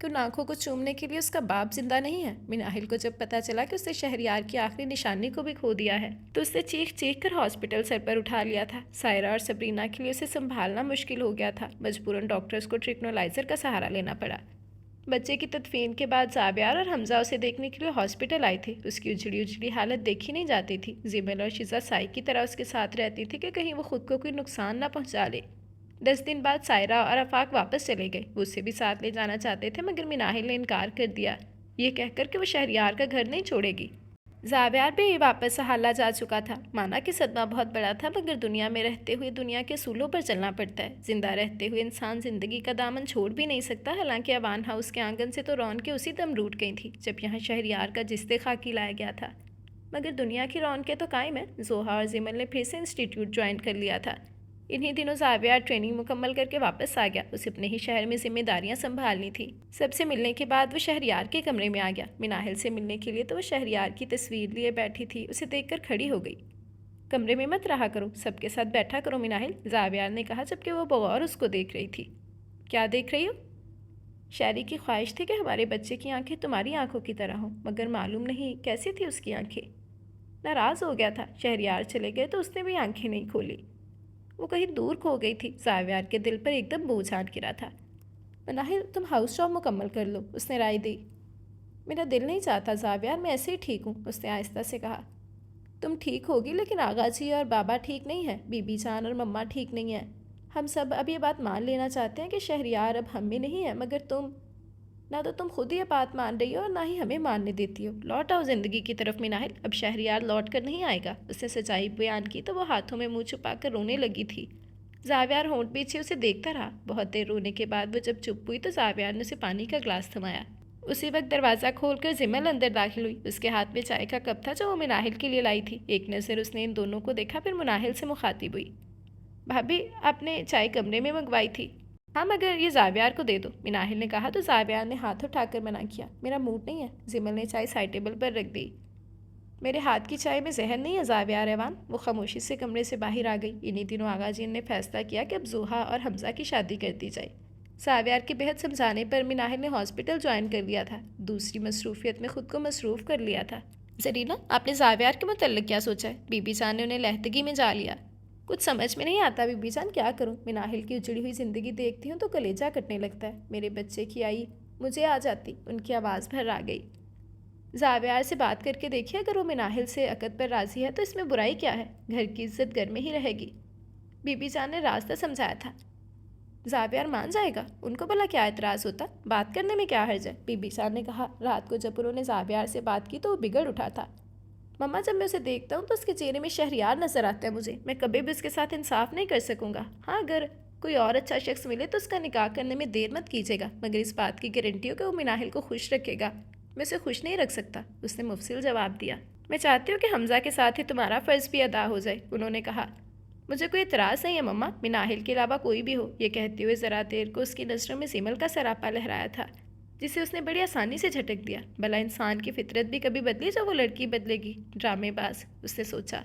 Speaker 1: کہ ان آنکھوں کو چومنے کے لیے اس کا باپ زندہ نہیں ہے۔ مناہل کو جب پتا چلا کہ اس نے شہریار کی آخری نشانی کو بھی کھو دیا ہے تو اس نے چیخ چیخ کر ہاسپٹل سر پر اٹھا لیا تھا۔ سائرہ اور صبرینہ کے لیے اسے سنبھالنا مشکل ہو گیا تھا۔ مجبوراً ڈاکٹرز کو ٹرکنولائزر کا سہارا لینا پڑا۔ بچے کی تدفین کے بعد زاویار اور حمزہ اسے دیکھنے کے لیے ہاسپٹل آئے تھے۔ اس کی اجڑی اجڑی حالت دیکھی نہیں جاتی تھی۔ زیمل اور شیزا سائی کی طرح اس کے ساتھ رہتی تھی کہ کہیں وہ خود کو کوئی نقصان نہ پہنچا لے۔ 10 دن بعد سائرہ اور آفاق واپس چلے گئے۔ وہ اسے بھی ساتھ لے جانا چاہتے تھے، مگر مناہل نے انکار کر دیا، یہ کہہ کر کہ وہ شہریار کا گھر نہیں چھوڑے گی۔ زاویار بھی واپس سہالا جا چکا تھا۔ مانا کہ صدمہ بہت بڑا تھا، مگر دنیا میں رہتے ہوئے دنیا کے اصولوں پر چلنا پڑتا ہے۔ زندہ رہتے ہوئے انسان زندگی کا دامن چھوڑ بھی نہیں سکتا۔ حالانکہ ایوان ہاؤس کے آنگن سے تو رونقیں اسی دم روٹ گئی تھیں جب یہاں شہریار کا جسد خاکی لایا گیا تھا، مگر دنیا کی رونقیں تو قائم ہیں۔ زوہا اور زمل نے پھر سے انسٹیٹیوٹ جوائن کر لیا تھا۔ انہی دنوں زاویہ ٹریننگ مکمل کر کے واپس آ گیا. اسے اپنے ہی شہر میں ذمہ داریاں سنبھالنی تھی. سب سے ملنے کے بعد وہ شہریار کے کمرے میں آ گیا. مناہل سے ملنے کے لیے تو وہ شہریار کی تصویر لیے بیٹھی تھی. اسے دیکھ کر کھڑی ہو گئی. کمرے میں مت رہا کرو، سب کے ساتھ بیٹھا کرو مناہل، زاویہ نے کہا جبکہ وہ بغور اس کو دیکھ رہی تھی. کیا دیکھ رہی ہو؟ شاعری کی خواہش تھی کہ ہمارے بچے کی آنکھیں تمہاری آنکھوں کی طرح ہوں، مگر معلوم نہیں کیسی تھی اس کی آنکھیں. ناراض ہو گیا تھا. شہریار چلے گئے تو اس نے بھی آنکھیں نہیں کھولی. وہ کہیں دور کھو گئی تھی. زاویہ کے دل پر ایک دم بوجھ آن گرا تھا. مناہل تم ہاؤس جاب مکمل کر لو، اس نے رائے دی. میرا دل نہیں چاہتا زاویہ، میں ایسے ہی ٹھیک ہوں، اس نے آہستہ سے کہا. تم ٹھیک ہوگی لیکن آغا جی اور بابا ٹھیک نہیں ہیں، بی بی جان اور مما ٹھیک نہیں ہیں. ہم سب اب یہ بات مان لینا چاہتے ہیں کہ شہریار اب ہم میں نہیں ہے، مگر تم نہ تو تم خود یہ بات مان رہی ہو اور نہ ہی ہمیں ماننے دیتی ہو. لوٹ آؤ زندگی کی طرف مناہل، اب شہریار لوٹ کر نہیں آئے گا. اس نے سچائی بیان کی تو وہ ہاتھوں میں منہ چھپا کر رونے لگی تھی. زاویار ہونٹ پیچھے اسے دیکھتا رہا. بہت دیر رونے کے بعد وہ جب چپ ہوئی تو زاویار نے اسے پانی کا گلاس تھمایا. اسی وقت دروازہ کھول کر زمل اندر داخل ہوئی. اس کے ہاتھ میں چائے کا کپ تھا جو وہ مناہل کے لیے لائی تھی. ایک نظر اس نے ان دونوں کو دیکھا، پھر مناہل سے مخاطب ہوئی. بھابھی آپ نے چائے کمرے میں منگوائی تھی؟ ہاں مگر یہ زاویار کو دے دو، مناہل نے کہا تو زاویار نے ہاتھ اٹھا کر منع کیا. میرا موڈ نہیں ہے. زمل نے چائے سائڈ ٹیبل پر رکھ دی. میرے ہاتھ کی چائے میں زہر نہیں ہے زاویار ایوان. وہ خاموشی سے کمرے سے باہر آ گئی. انہی دنوں آغا جی نے فیصلہ کیا کہ اب زوہا اور حمزہ کی شادی کر دی جائے. زاویار کے بہت سمجھانے پر مناہل نے ہاسپٹل جوائن کر لیا تھا. دوسری مصروفیت میں خود کو مصروف کر لیا تھا. زرینہ آپ نے زاویار کے متعلق کیا سوچا ہے؟ بی بی جان نے انہیں لہتگی میں جا لیا. کچھ سمجھ میں نہیں آتا بی بی جان، کیا کروں؟ مناہل کی اجڑی ہوئی زندگی دیکھتی ہوں تو کلیجہ کٹنے لگتا ہے. میرے بچے کی آئی مجھے آ جاتی. ان کی آواز بھر آ گئی. زاویار سے بات کر کے دیکھیے، اگر وہ مناہل سے عقد پر راضی ہے تو اس میں برائی کیا ہے؟ گھر کی عزت گھر میں ہی رہے گی. بی بی جان نے راستہ سمجھایا تھا. زاویار مان جائے گا، ان کو بھلا کیا اعتراض ہوتا؟ بات کرنے میں کیا حرج ہے؟ بی بی جان نے کہا. رات کو جب انہوں نے زاویار سے بات کی تو وہ بگڑ اٹھا تھا. مما جب میں اسے دیکھتا ہوں تو اس کے چہرے میں شہریار نظر آتا ہے مجھے. میں کبھی بھی اس کے ساتھ انصاف نہیں کر سکوں گا. ہاں اگر کوئی اور اچھا شخص ملے تو اس کا نکاح کرنے میں دیر مت کیجیے گا، مگر اس بات کی گارنٹی ہو کہ وہ مناہل کو خوش رکھے گا. میں اسے خوش نہیں رکھ سکتا، اس نے مفصل جواب دیا. میں چاہتی ہوں کہ حمزہ کے ساتھ ہی تمہارا فرض بھی ادا ہو جائے، انہوں نے کہا. مجھے کوئی اعتراض نہیں ہے مما، مناہل کے علاوہ کوئی بھی ہو. یہ کہتے ہوئے ذرا دیر کو اس کی نظروں میں زمل کا سراپا لہرایا تھا جسے اس نے بڑی آسانی سے جھٹک دیا. بھلا انسان کی فطرت بھی کبھی بدلی جو وہ لڑکی بدلے گی؟ ڈرامے باز، اس نے سوچا.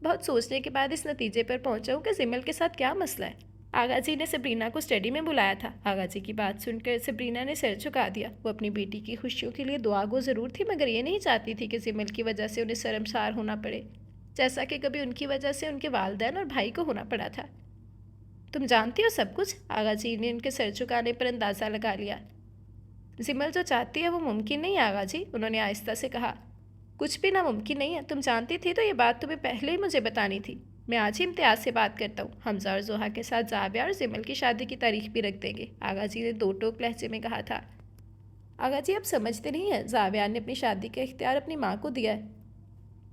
Speaker 1: بہت سوچنے کے بعد اس نتیجے پر پہنچا ہوں کہ زمل کے ساتھ کیا مسئلہ ہے. آغا جی نے سبرینا کو اسٹڈی میں بلایا تھا. آغا جی کی بات سن کر سبرینا نے سر جھکا دیا. وہ اپنی بیٹی کی خوشیوں کے لیے دعا گو ضرور تھی، مگر یہ نہیں چاہتی تھی کہ زمل کی وجہ سے انہیں شرمسار ہونا پڑے، جیسا کہ کبھی ان کی وجہ سے ان کے والدین اور بھائی کو ہونا پڑا تھا. تم جانتی ہو سب کچھ؟ آغا جی نے ان کے سر جھکانے پر اندازہ لگا لیا. زمل جو چاہتی ہے وہ ممکن نہیں آغا جی، انہوں نے آہستہ سے کہا. کچھ بھی ناممکن نہیں ہے. تم جانتی تھی تو یہ بات تمہیں پہلے ہی مجھے بتانی تھی. میں آج ہی امتیاز سے بات کرتا ہوں. حمزہ اور زوہا کے ساتھ زاویہ اور زمل کی شادی کی تاریخ بھی رکھ دیں گے، آغا جی نے دو ٹوک لہجے میں کہا تھا. آغا جی اب سمجھتے نہیں ہیں، زاویہ نے اپنی شادی کا اختیار اپنی ماں کو دیا ہے.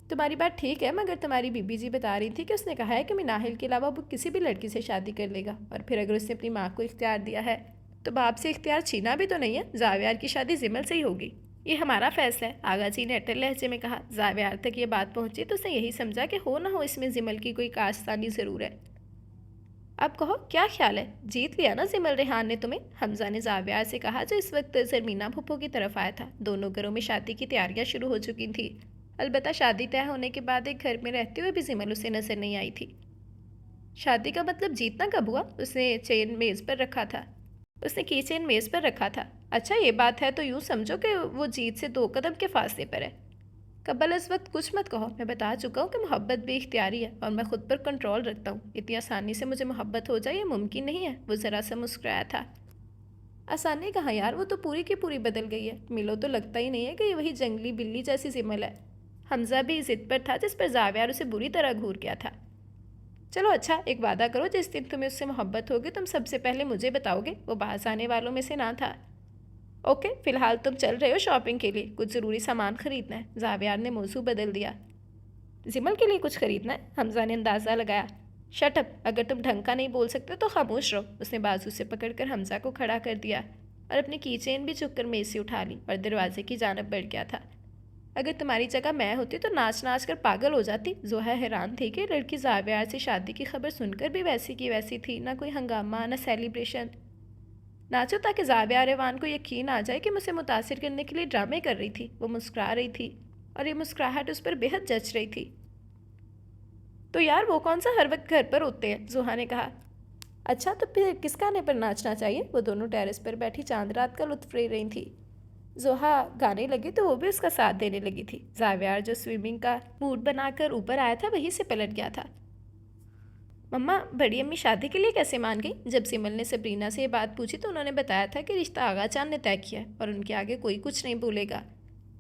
Speaker 1: تمہاری بات ٹھیک ہے، مگر تمہاری بی بی جی بتا رہی تھی کہ اس نے کہا ہے کہ مناہل کے علاوہ وہ کسی بھی لڑکی سے شادی کر لے گا، اور پھر اگر اس نے اپنی ماں کو اختیار دیا ہے تو باپ سے اختیار چھینا بھی تو نہیں ہے. زاویار کی شادی زمل سے ہی ہوگی، یہ ہمارا فیصلہ ہے، آغا جی نے اٹل لہجے میں کہا. زاویار تک یہ بات پہنچی تو اس نے یہی سمجھا کہ ہو نہ ہو اس میں زمل کی کوئی کاستانی ضرور ہے. اب کہو کیا خیال ہے؟ جیت لیا نا زمل ریحان نے تمہیں؟ حمزہ نے زاویار سے کہا جو اس وقت زرمینہ پھپھو کی طرف آیا تھا. دونوں گھروں میں شادی کی تیاریاں شروع ہو چکی تھیں. البتہ شادی طے ہونے کے بعد ایک گھر میں رہتے ہوئے بھی زمل اسے نظر نہیں آئی تھی. شادی کا مطلب جیتنا کب ہوا؟ اس نے کی چین میز پر رکھا تھا. اچھا یہ بات ہے تو یوں سمجھو کہ وہ جیت سے 2 قدم کے فاصلے پر ہے. قبل اس وقت کچھ مت کہو. میں بتا چکا ہوں کہ محبت بھی اختیاری ہے اور میں خود پر کنٹرول رکھتا ہوں. اتنی آسانی سے مجھے محبت ہو جائے یہ ممکن نہیں ہے. وہ ذرا سا مسکرایا تھا. آسانی کہاں یار، وہ تو پوری کی پوری بدل گئی ہے. ملو تو لگتا ہی نہیں ہے کہ یہ وہی جنگلی بلی جیسی زمل ہے. حمزہ بھی ضد پر تھا جس پر زاویار اسے بری طرح گھور گیا تھا. چلو اچھا ایک وعدہ کرو، جس دن تمہیں اس سے محبت ہوگی تم سب سے پہلے مجھے بتاؤ گے. وہ باہر آنے والوں میں سے نہ تھا. اوکے فی الحال تم چل رہے ہو شاپنگ کے لیے، کچھ ضروری سامان خریدنا ہے. زاویار نے موضوع بدل دیا. زمل کے لیے کچھ خریدنا ہے؟ حمزہ نے اندازہ لگایا. شٹ اپ، اگر تم ڈھنگ کا نہیں بول سکتے تو خاموش رہو. اس نے بازو سے پکڑ کر حمزہ کو کھڑا کر دیا اور اپنی کی چین بھی چک کر میز سے اٹھا لی اور دروازے کی جانب بڑھ گیا تھا. اگر تمہاری جگہ میں ہوتی تو ناچ ناچ کر پاگل ہو جاتی۔ زوہا حیران تھی کہ لڑکی زاویار سے شادی کی خبر سن کر بھی ویسی کی ویسی تھی، نہ کوئی ہنگامہ نہ سیلیبریشن۔ ناچو تاکہ زاویار ایوان کو یقین آ جائے کہ مجھے متاثر کرنے کے لیے ڈرامے کر رہی تھی۔ وہ مسکرا رہی تھی اور یہ مسکراہٹ اس پر بےحد جچ رہی تھی۔ تو یار وہ کون سا ہر وقت گھر پر ہوتے ہیں، زوہا نے کہا۔ اچھا تو پھر کس گانے پر ناچنا چاہیے؟ وہ دونوں ٹیرس پر بیٹھی چاند رات کا لطف لے رہی تھی۔ زوہا گانے لگی تو وہ بھی اس کا ساتھ دینے لگی تھی۔ زاویار جو سوئمنگ کا موڈ بنا کر اوپر آیا تھا وہیں سے پلٹ گیا تھا۔ مما، بڑی امی شادی کے لیے کیسے مان گئی؟ جب سمل نے سبرینا سے یہ بات پوچھی تو انہوں نے بتایا تھا کہ رشتہ آغا جان نے طے کیا ہے اور ان کے آگے کوئی کچھ نہیں بھولے گا۔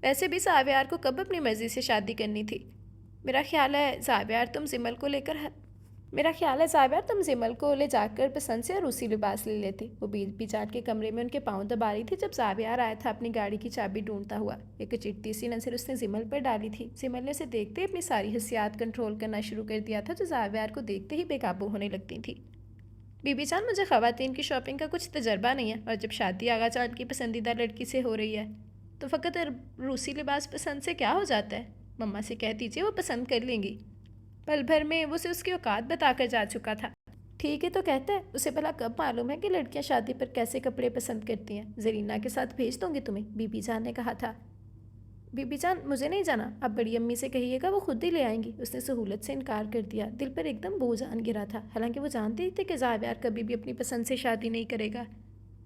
Speaker 1: ویسے بھی زاویار کو کب اپنی مرضی سے شادی کرنی تھی؟ میرا خیال ہے زاویار تم زمل کو لے جا کر پسند سے روسی لباس لے لیتی۔ وہ بی جان کے کمرے میں ان کے پاؤں دبا رہی تھی جب زاویار آیا تھا اپنی گاڑی کی چابی ڈھونڈتا ہوا۔ ایک چٹی سی نظر اس نے زمل پر ڈالی تھی۔ زمل نے اسے دیکھتے اپنی ساری حسیات کنٹرول کرنا شروع کر دیا تھا جو زاویار کو دیکھتے ہی بے قابو ہونے لگتی تھی۔ بی جان، مجھے خواتین کی شاپنگ کا کچھ تجربہ نہیں ہے، اور جب شادی آغا جان کی پسندیدہ لڑکی سے ہو رہی ہے تو فقط روسی لباس پسند سے کیا ہو جاتا ہے؟ مما سے کہہ دیجیے، وہ پسند کر لیں گی۔ پل بھر میں وہ اسے اس کی اوقات بتا کر جا چکا تھا۔ ٹھیک ہے تو کہتا ہے، اسے بھلا کب معلوم ہے کہ لڑکیاں شادی پر کیسے کپڑے پسند کرتی ہیں؟ زرینہ کے ساتھ بھیج دوں گی تمہیں، بی جان نے کہا تھا۔ بی جان، مجھے نہیں جانا، اب بڑی امی سے کہیے گا وہ خود ہی لے آئیں گی۔ اس نے سہولت سے انکار کر دیا۔ دل پر ایک دم بوجھ آن گرا تھا، حالانکہ وہ جانتی تھی کہ زاویار کبھی بھی اپنی پسند سے شادی نہیں کرے گا،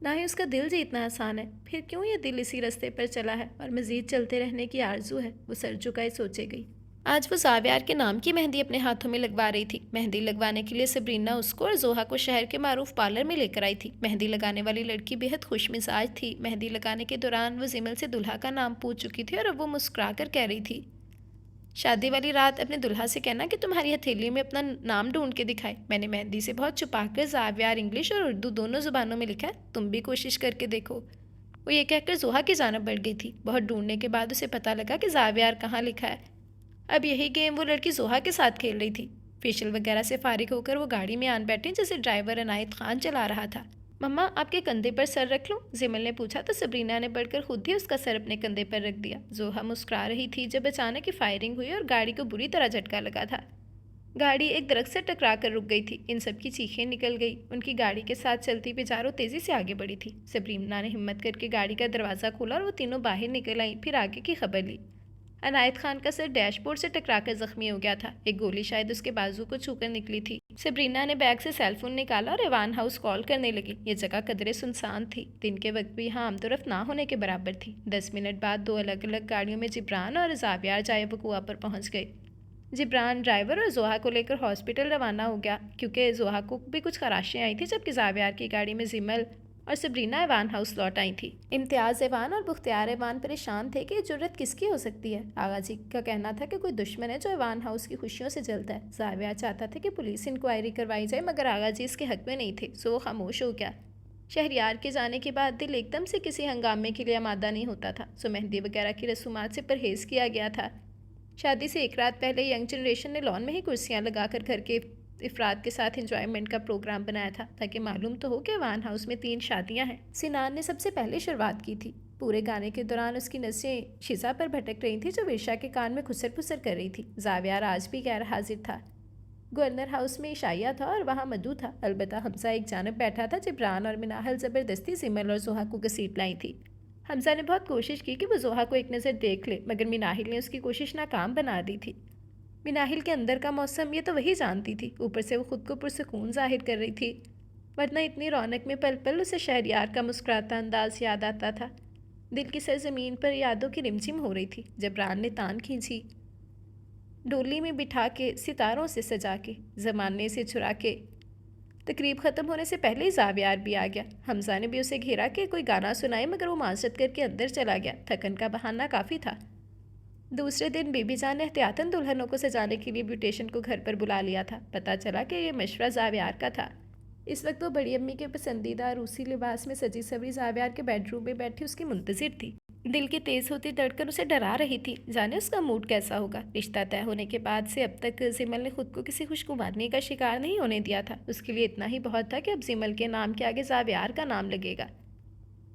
Speaker 1: نہ ہی اس کا دل جیتنا آسان ہے۔ پھر کیوں یہ دل اسی رستے پر چلا ہے اور مزید چلتے رہنے کی آرزو ہے؟ وہ سر جھکائے سوچے گئی۔ آج وہ زاویار کے نام کی مہندی اپنے ہاتھوں میں لگوا رہی تھی۔ مہندی لگوانے کے لیے سبرینا اس کو اور زوہا کو شہر کے معروف پارلر میں لے کر آئی تھی۔ مہندی لگانے والی لڑکی بےحد خوش مزاج تھی۔ مہندی لگانے کے دوران وہ زمل سے دلہا کا نام پوچھ چکی تھی اور اب وہ مسکرا کر کہہ رہی تھی، شادی والی رات اپنے دلہا سے کہنا کہ تمہاری ہتھیلی میں اپنا نام ڈھونڈ کے دکھائے۔ میں نے مہندی سے بہت چھپا کر زاویار انگلش اور اردو دونوں زبانوں میں لکھا ہے، تم بھی کوشش کر کے دیکھو۔ وہ یہ کہہ کر زوہا کی جانب بڑھ گئی تھی۔ بہت ڈھونڈنے کے بعد اسے پتہ لگا کہ زاویار کہاں لکھا ہے۔ اب یہی گیم وہ لڑکی زوہا کے ساتھ کھیل رہی تھی۔ فیشل وغیرہ سے فارغ ہو کر وہ گاڑی میں آن بیٹھے جسے ڈرائیور عنایت خان چلا رہا تھا۔ مما، آپ کے کندھے پر سر رکھ لوں؟ زمل نے پوچھا تو سبرینا نے بڑھ کر خود ہی اس کا سر اپنے کندھے پر رکھ دیا۔ زوہا مسکرا رہی تھی جب اچانک کی فائرنگ ہوئی اور گاڑی کو بری طرح جھٹکا لگا تھا۔ گاڑی ایک درخت سے ٹکرا کر رک گئی تھی۔ ان سب کی چیخیں نکل گئی۔ ان کی گاڑی کے ساتھ چلتی پیجارو تیزی سے آگے بڑھی تھی۔ سبرینا نے ہمت کر کے گاڑی کا دروازہ کھولا اور وہ تینوں باہر نکل آئیں، پھر آگے کی خبر لی۔ عنایت خان کا سر ڈیش بورڈ سے ٹکرا کر زخمی ہو گیا تھا۔ ایک گولی شاید اس کے بازو کو چھو کر نکلی تھی۔ سبرینا نے بیگ سے سیل فون نکالا اور ایوان ہاؤس کال کرنے لگی۔ یہ جگہ قدرے سنسان تھی۔ دن کے وقت بھی یہاں آمد و رفت نہ ہونے کے برابر تھی۔ 10 منٹ بعد 2 الگ الگ گاڑیوں میں جبران اور زاویار جائے وقوع پر پہنچ گئے۔ جبران ڈرائیور اور زوہا کو لے کر ہاسپٹل روانہ ہو گیا، کیونکہ زوہا کو بھی کچھ خراشیں آئی تھیں، جبکہ زاویار کی گاڑی میں زمل اور سبرینا ایوان ہاؤس لوٹ آئی تھی۔ امتیاز ایوان اور بختیار ایوان پریشان تھے کہ یہ جرت کس کی ہو سکتی ہے۔ آغا جی کا کہنا تھا کہ کوئی دشمن ہے جو ایوان ہاؤس کی خوشیوں سے جلتا ہے۔ زاویار چاہتا تھا کہ پولیس انکوائری کروائی جائے، مگر آغا جی اس کے حق میں نہیں تھے، سو وہ خاموش ہو گیا۔ شہریار کے جانے کے بعد دل ایک دم سے کسی ہنگامے کے لیے آمادہ نہیں ہوتا تھا، سو مہندی وغیرہ کی رسومات سے پرہیز کیا گیا تھا۔ شادی سے ایک رات پہلے ینگ جنریشن نے لان میں ہی کرسیاں لگا کر گھر کے افراد کے ساتھ انجوائمنٹ کا پروگرام بنایا تھا، تاکہ معلوم تو ہو کہ ایوان ہاؤس میں 3 شادیاں ہیں۔ سنان نے سب سے پہلے شروعات کی تھی۔ پورے گانے کے دوران اس کی نظریں شزا پر بھٹک رہی تھیں جو ورشا کے کان میں کھسر پھسر کر رہی تھی۔ زاویار آج بھی غیر حاضر تھا۔ گورنر ہاؤس میں عشائیہ تھا اور وہاں مدو تھا، البتہ حمزہ ایک جانب بیٹھا تھا۔ جبران اور مناحل زبردستی زمل اور زوہا کو گھسیٹ لائی تھی۔ حمزہ نے بہت کوشش کی کہ وہ زوہا کو ایک نظر دیکھ لے، مگر مناحل نے اس کی کوشش ناکام بنا دی تھی۔ مناحل کے اندر کا موسم یہ تو وہی جانتی تھی، اوپر سے وہ خود کو پرسکون ظاہر کر رہی تھی، ورنہ اتنی رونق میں پل پل اسے شہریار کا مسکراتا انداز یاد آتا تھا۔ دل کی سرزمین پر یادوں کی رمجم ہو رہی تھی۔ جبران نے تان کھینچی، ڈولی میں بٹھا کے ستاروں سے سجا کے، زمانے سے چھڑا کے۔ تقریب ختم ہونے سے پہلے ہی زاویار بھی آ گیا۔ حمزہ نے بھی اسے گھیرا کہ کوئی گانا سنائے، مگر وہ معذرت کر کے اندر چلا گیا، تھکن کا بہانہ کافی تھا۔ دوسرے دن بی جان نے احتیاطاً دلہنوں کو سجانے کے لیے بیوٹیشن کو گھر پر بلا لیا تھا۔ پتہ چلا کہ یہ مشورہ زاویار کا تھا۔ اس وقت وہ بڑی امی کے پسندیدہ روسی لباس میں سجی سوری زاویار کے بیڈ روم میں بیٹھی اس کی منتظر تھی۔ دل کی تیز ہوتی دھڑکن اسے ڈرا رہی تھی، جانے اس کا موڈ کیسا ہوگا۔ رشتہ طے ہونے کے بعد سے اب تک زمل نے خود کو کسی خوشگواری کا شکار نہیں ہونے دیا تھا۔ اس کے لیے اتنا ہی بہت تھا کہ اب زمل کے نام کے آگے زاویار کا نام لگے گا۔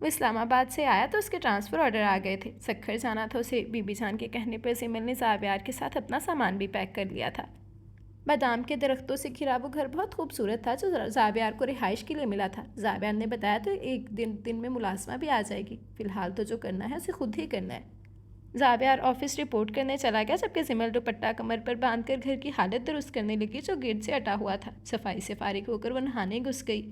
Speaker 1: وہ اسلام آباد سے آیا تو اس کے ٹرانسفر آرڈر آ گئے تھے. سکھر جانا تھا اسے. بی بی جان کے کہنے پر سمل نے زاویار کے ساتھ اپنا سامان بھی پیک کر لیا تھا. بادام کے درختوں سے گھرا وہ گھر بہت خوبصورت تھا جو زاویار کو رہائش کے لیے ملا تھا. زاویار نے بتایا تو ایک دن میں ملازمہ بھی آ جائے گی. فی الحال تو جو کرنا ہے اسے خود ہی کرنا ہے. زاویار آفس رپورٹ کرنے چلا گیا جبکہ سمل دوپٹہ کمر پر باندھ کر گھر کی حالت درست کرنے لگی جو گرد سے اٹا ہوا تھا. صفائی سے فارغ ہو کر وہ نہانے گھس گئی.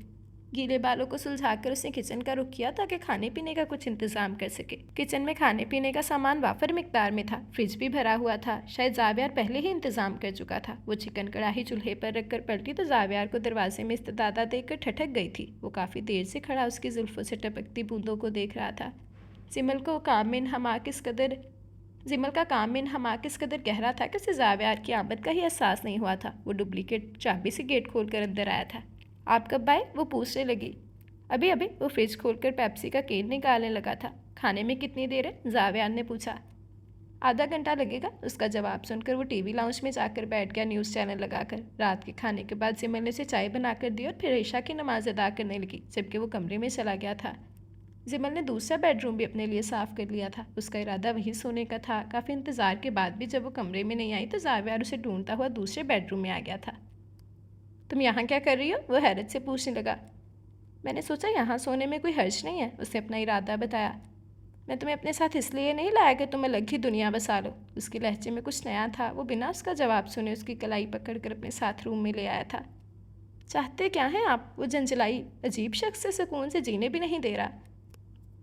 Speaker 1: گیلے بالوں کو سلجھا کر اس نے کچن کا رخ کیا تاکہ کھانے پینے کا کچھ انتظام کر سکے. کچن میں کھانے پینے کا سامان وافر مقدار میں تھا. فریج بھی بھرا ہوا تھا. شاید زاویار پہلے ہی انتظام کر چکا تھا. وہ چکن کڑاہی چولہے پر رکھ کر پلٹی تو زاویار کو دروازے میں استدادہ دیکھ کر ٹھٹک گئی تھی. وہ کافی دیر سے کھڑا اس کی زلفوں سے ٹپکتی بوندوں کو دیکھ رہا تھا. سمل کا کام میں انہماک اس قدر گہرا تھا کہ اسے زاویار کی آمد کا ہی احساس نہیں ہوا تھا. وہ ڈپلیکیٹ چابی سے گیٹ کھول کر اندر آیا تھا. آپ کب آئے؟ وہ پوچھنے لگی. ابھی. وہ فریج کھول کر پیپسی کا کین نکالنے لگا تھا. کھانے میں کتنی دیر ہے؟ زاویار نے پوچھا. آدھا گھنٹہ لگے گا. اس کا جواب سن کر وہ ٹی وی لاؤنج میں جا کر بیٹھ گیا نیوز چینل لگا کر. رات کے کھانے کے بعد سمل نے اسے چائے بنا کر دی اور پھر عشاء کی نماز ادا کرنے لگی جبکہ وہ کمرے میں چلا گیا تھا. سمل نے دوسرا بیڈ روم بھی اپنے لیے صاف کر لیا تھا. اس کا ارادہ وہیں سونے کا تھا. کافی انتظار کے بعد بھی جب وہ کمرے میں نہیں آئی تو زاویار اسے ڈھونڈتا ہوا دوسرے بیڈ روم میں آ گیا تھا. تم یہاں کیا کر رہی ہو؟ وہ حیرت سے پوچھنے لگا. میں نے سوچا یہاں سونے میں کوئی حرج نہیں ہے. اس نے اپنا ارادہ بتایا. میں تمہیں اپنے ساتھ اس لیے نہیں لایا کہ تم الگ ہی دنیا بسا لو. اس کے لہجے میں کچھ نیا تھا. وہ بنا اس کا جواب سنے اس کی کلائی پکڑ کر اپنے ساتھ روم میں لے آیا تھا. چاہتے کیا ہیں آپ؟ وہ جھنجھلائی. عجیب شخص سے سکون سے جینے بھی نہیں دے رہا.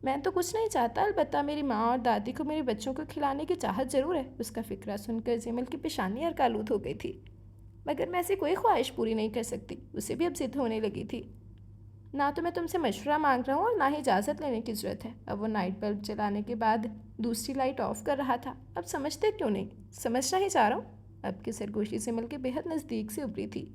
Speaker 1: میں تو کچھ نہیں چاہتا. البتہ میری ماں اور دادی کو میرے بچوں کو کھلانے کی چاہت ضرور ہے. اس کا فکرہ سن کر سمل کی پیشانی ارکالود ہو گئی تھی. مگر میں ایسی کوئی خواہش پوری نہیں کر سکتی. اسے بھی اب ضد ہونے لگی تھی. نہ تو میں تم سے مشورہ مانگ رہا ہوں اور نہ ہی اجازت لینے کی ضرورت ہے. اب وہ نائٹ بلب جلانے کے بعد دوسری لائٹ آف کر رہا تھا. اب سمجھتے کیوں نہیں؟ سمجھنا ہی چاہ رہا ہوں. اب کی سرگوشی سمل کے بہت نزدیک سے ابری تھی.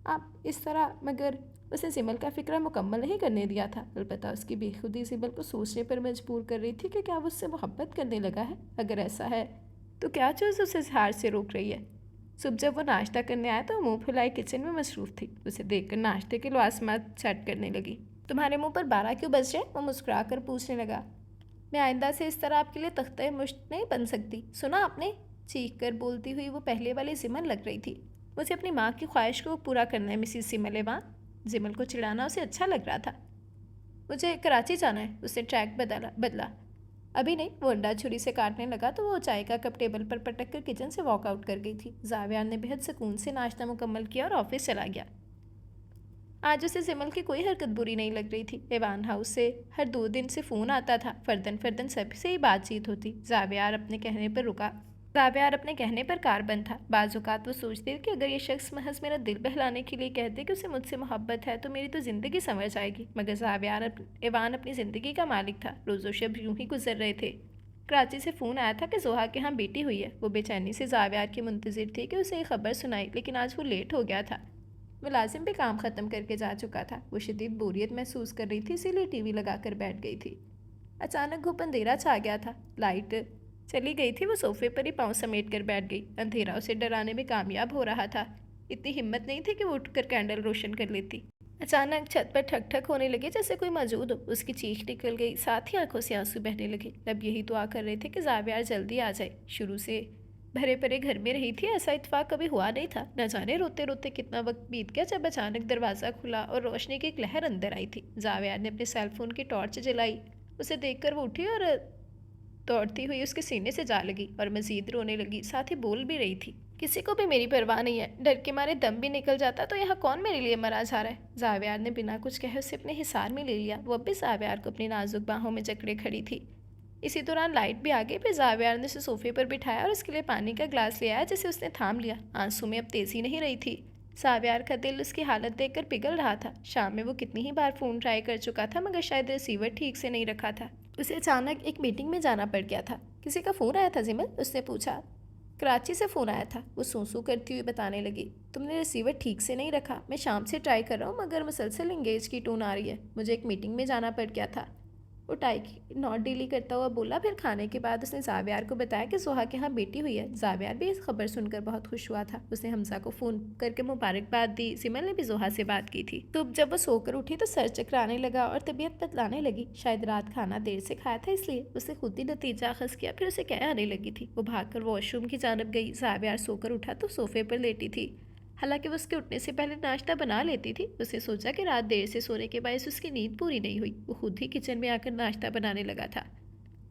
Speaker 1: آپ اس طرح. مگر اسے سمل کا فکرہ مکمل نہیں کرنے دیا تھا. البتہ اس کی بے خودی سمل کو سوچنے پر مجبور کر رہی تھی کہ کیا وہ اس سے محبت کرنے لگا ہے؟ اگر ایسا ہے تو کیا چیز اسے اظہار سے روک رہی ہے؟ صبح جب وہ ناشتہ کرنے آیا تو منہ پھلائے کچن میں مصروف تھی. اسے دیکھ کر ناشتے کے لوازمات سیٹ کرنے لگی. تمہارے منہ پر 12 کیوں بج رہے؟ وہ مسکرا کر پوچھنے لگا. میں آئندہ سے اس طرح آپ کے لیے تختہ مشت نہیں بن سکتی. سنا آپ نے؟ چیخ کر بولتی ہوئی وہ پہلے والی سمل لگ رہی تھی. مجھے اپنی ماں کی خواہش کو پورا کرنا ہے مسز سمل ایوان. سمل کو چڑھانا اسے اچھا لگ رہا تھا. مجھے کراچی جانا ہے. اس نے ٹریک بدلا. ابھی نہیں. وہ انڈا چھری سے کاٹنے لگا تو وہ چائے کا کپ ٹیبل پر پٹک کر کچن سے واک آؤٹ کر گئی تھی. زاویار نے بہت سکون سے ناشتہ مکمل کیا اور آفس چلا گیا. آج اسے سمل کی کوئی حرکت بری نہیں لگ رہی تھی. ایوان ہاؤس سے ہر 2 دن سے فون آتا تھا. فردن سب سے ہی بات چیت ہوتی. زاویار اپنے کہنے پر کاربند تھا. بعض اوقات وہ سوچتے کہ اگر یہ شخص محض میرا دل بہلانے کے لیے کہتے کہ اسے مجھ سے محبت ہے تو میری تو زندگی سنور جائے گی. مگر ایوان اپنی زندگی کا مالک تھا. روز و شب یوں ہی گزر رہے تھے. کراچی سے فون آیا تھا کہ زوہا کے ہاں بیٹی ہوئی ہے. وہ بے چینی سے زاویار کی منتظر تھی کہ اسے یہ خبر سنائی. لیکن آج وہ لیٹ ہو گیا تھا. ملازم بھی کام ختم کر کے جا چکا تھا. وہ شدید بوریت محسوس کر رہی تھی اسی لیے ٹی وی لگا کر بیٹھ گئی تھی. اچانک گھپ اندھیرا چھا گیا تھا. لائٹ چلی گئی تھی. وہ صوفے پر ہی پاؤں سمیٹ کر بیٹھ گئی. اندھیرا اسے ڈرانے میں کامیاب ہو رہا تھا. اتنی ہمت نہیں تھی کہ وہ اٹھ کر کینڈل روشن کر لیتی. اچانک چھت پر ٹھک ٹھک ہونے لگے جیسے کوئی موجود ہو. اس کی چیخ نکل گئی. ساتھ ہی آنکھوں سے آنسو بہنے لگے. اب یہی دعا کر رہے تھے کہ زاویار جلدی آ جائے. شروع سے بھرے پڑے گھر میں رہی تھی. ایسا اتفاق کبھی ہوا نہیں تھا. نہ جانے روتے روتے کتنا وقت بیت گیا جب اچانک دروازہ کھلا اور روشنی کی ایک لہر اندر آئی تھی. زاویار نے اپنے سیل فون کی ٹارچ جلائی. اسے دیکھ کر وہ اٹھی اور دوڑتی ہوئی اس کے سینے سے جا لگی اور مزید رونے لگی. ساتھ ہی بول بھی رہی تھی. کسی کو بھی میری پرواہ نہیں ہے. ڈر کے مارے دم بھی نکل جاتا تو یہاں کون میرے لیے مرا جا رہا ہے؟ زاویار نے بنا کچھ کہے اسے اپنے حصار میں لے لیا. وہ اب بھی زاویار کو اپنی نازک باہوں میں جکڑے کھڑی تھی. اسی دوران لائٹ بھی آ گئی. پھر زاویار نے اسے صوفے پر بٹھایا اور اس کے لیے پانی کا گلاس لے آیا جسے اس نے تھام لیا. آنسو میں اب تیزی نہیں رہی تھی. زاویار کا دل اس کی حالت دیکھ کر پگھل رہا تھا. شام میں وہ کتنی ہی بار فون ٹرائی کر چکا تھا مگر شاید ریسیور ٹھیک سے نہیں رکھا تھا. اسے اچانک ایک میٹنگ میں جانا پڑ گیا تھا. کسی کا فون آیا تھا سمل؟ اس نے پوچھا. کراچی سے فون آیا تھا. وہ سو کرتی ہوئی بتانے لگی. تم نے ریسیور ٹھیک سے نہیں رکھا. میں شام سے ٹرائی کر رہا ہوں مگر مسلسل انگیج کی ٹون آ رہی ہے. مجھے ایک میٹنگ میں جانا پڑ گیا تھا. وہ ٹائی کی نوٹ ڈیلی کرتا ہوا بولا. پھر کھانے کے بعد اس نے زاویار کو بتایا کہ زحا کے ہاں بیٹی ہوئی ہے. زاویار بھی اس خبر سن کر بہت خوش ہوا تھا. اس نے حمزہ کو فون کر کے مبارکباد دی. سمل نے بھی زحا سے بات کی تھی. تو جب وہ سو کر اٹھی تو سر چکرانے لگا اور طبیعت بتلانے لگی. شاید رات کھانا دیر سے کھایا تھا اس لیے. اسے خود ہی نتیجہ اخذ کیا. پھر اسے کیا آنے لگی تھی. وہ بھاگ کر واش روم کی جانب گئی. زاویار سو کر اٹھا تو صوفے پر لیٹی تھی. حالانکہ وہ اس کے اٹھنے سے پہلے ناشتہ بنا لیتی تھی. اسے سوچا کہ رات دیر سے سونے کے باعث اس کی نیند پوری نہیں ہوئی. وہ خود ہی کچن میں آ کر ناشتہ بنانے لگا تھا.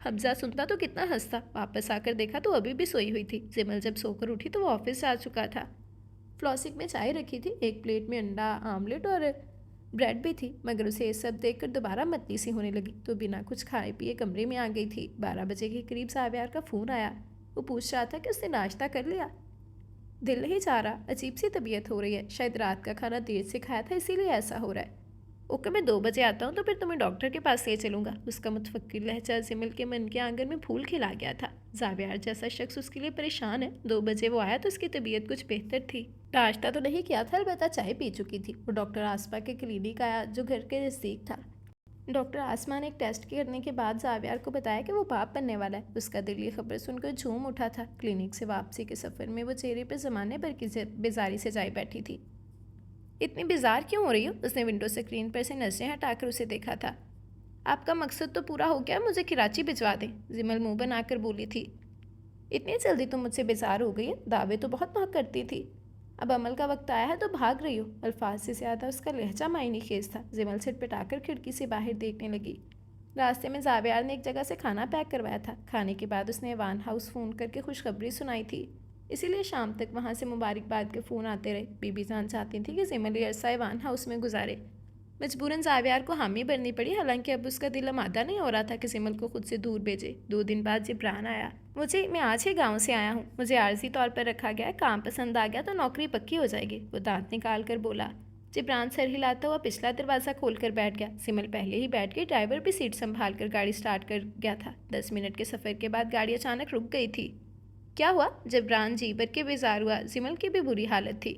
Speaker 1: حمزہ سنتا تو کتنا ہنستا. واپس آ کر دیکھا تو ابھی بھی سوئی ہوئی تھی. زمل جب سو کر اٹھی تو وہ آفس جا چکا تھا. فلاسک میں چائے رکھی تھی. ایک پلیٹ میں انڈا آملیٹ اور بریڈ بھی تھی. مگر اسے یہ سب دیکھ کر دوبارہ متلی سی ہونے لگی تو بنا کچھ کھائے پیے کمرے میں آ گئی تھی. 12 بجے کے قریب زاویار کا فون آیا. وہ پوچھ رہا تھا کہ اس نے ناشتہ کر لیا. دل نہیں چاہ رہا. عجیب سی طبیعت ہو رہی ہے. شاید رات کا کھانا دیر سے کھایا تھا اسی لیے ایسا ہو رہا ہے. اوکے میں 2 بجے آتا ہوں تو پھر تمہیں ڈاکٹر کے پاس لے چلوں گا. اس کا متفکر لہجہ زمل کے من کے آنگن میں پھول کھلا گیا تھا. زاویار جیسا شخص اس کے لیے پریشان ہے. 2 بجے وہ آیا تو اس کی طبیعت کچھ بہتر تھی. ناشتہ تو نہیں کیا تھا البتہ چائے پی چکی تھی. وہ ڈاکٹر آسما کے کلینک آیا جو گھر کے نزدیک تھا. ڈاکٹر آسما نے ایک ٹیسٹ کرنے کے بعد زاویار کو بتایا کہ وہ باپ بننے والا ہے. اس کا دل یہ خبر سن کر جھوم اٹھا تھا. کلینک سے واپسی کے سفر میں وہ چہرے پر زمانے بھر کی بیزاری سے جائی بیٹھی تھی. اتنی بیزار کیوں ہو رہی ہو؟ اس نے ونڈو اسکرین پر سے نظریں ہٹا کر اسے دیکھا تھا. آپ کا مقصد تو پورا ہو گیا. مجھے کراچی بھجوا دیں. زمل منہ بنا کر بولی تھی. اتنی جلدی تم مجھ سے بیزار ہو گئی ہے؟ دعوے تو بہت بہت کرتی تھی. اب عمل کا وقت آیا ہے تو بھاگ رہی ہو. الفاظ سے زیادہ اس کا لہجہ معنی خیز تھا. زمل سٹ پٹا کر کھڑکی سے باہر دیکھنے لگی. راستے میں زاویار نے ایک جگہ سے کھانا پیک کروایا تھا. کھانے کے بعد اس نے ایوان ہاؤس فون کر کے خوشخبری سنائی تھی. اسی لیے شام تک وہاں سے مبارکباد کے فون آتے رہے. بی بی جان چاہتی تھی کہ زمل یہ عرصہ ایوان ہاؤس میں گزارے. مجبوراً زاویار کو حامی بھرنی پڑی. حالانکہ اب اس کا دل آمادہ نہیں ہو رہا تھا کہ زمل کو خود سے دور بھیجے. 2 دن بعد جبران آیا. میں آج ہی گاؤں سے آیا ہوں. مجھے عارضی طور پر رکھا گیا ہے. کام پسند آ گیا تو نوکری پکی ہو جائے گی. وہ دانت نکال کر بولا. جبران سر ہلاتا ہوا پچھلا دروازہ کھول کر بیٹھ گیا. زمل پہلے ہی بیٹھ گئی. ڈرائیور بھی سیٹ سنبھال کر گاڑی سٹارٹ کر گیا تھا. 10 منٹ کے سفر کے بعد گاڑی اچانک رک گئی تھی. کیا ہوا؟ جبران جی بھر کے بیزار ہوا. زمل کی بھی بری حالت تھی.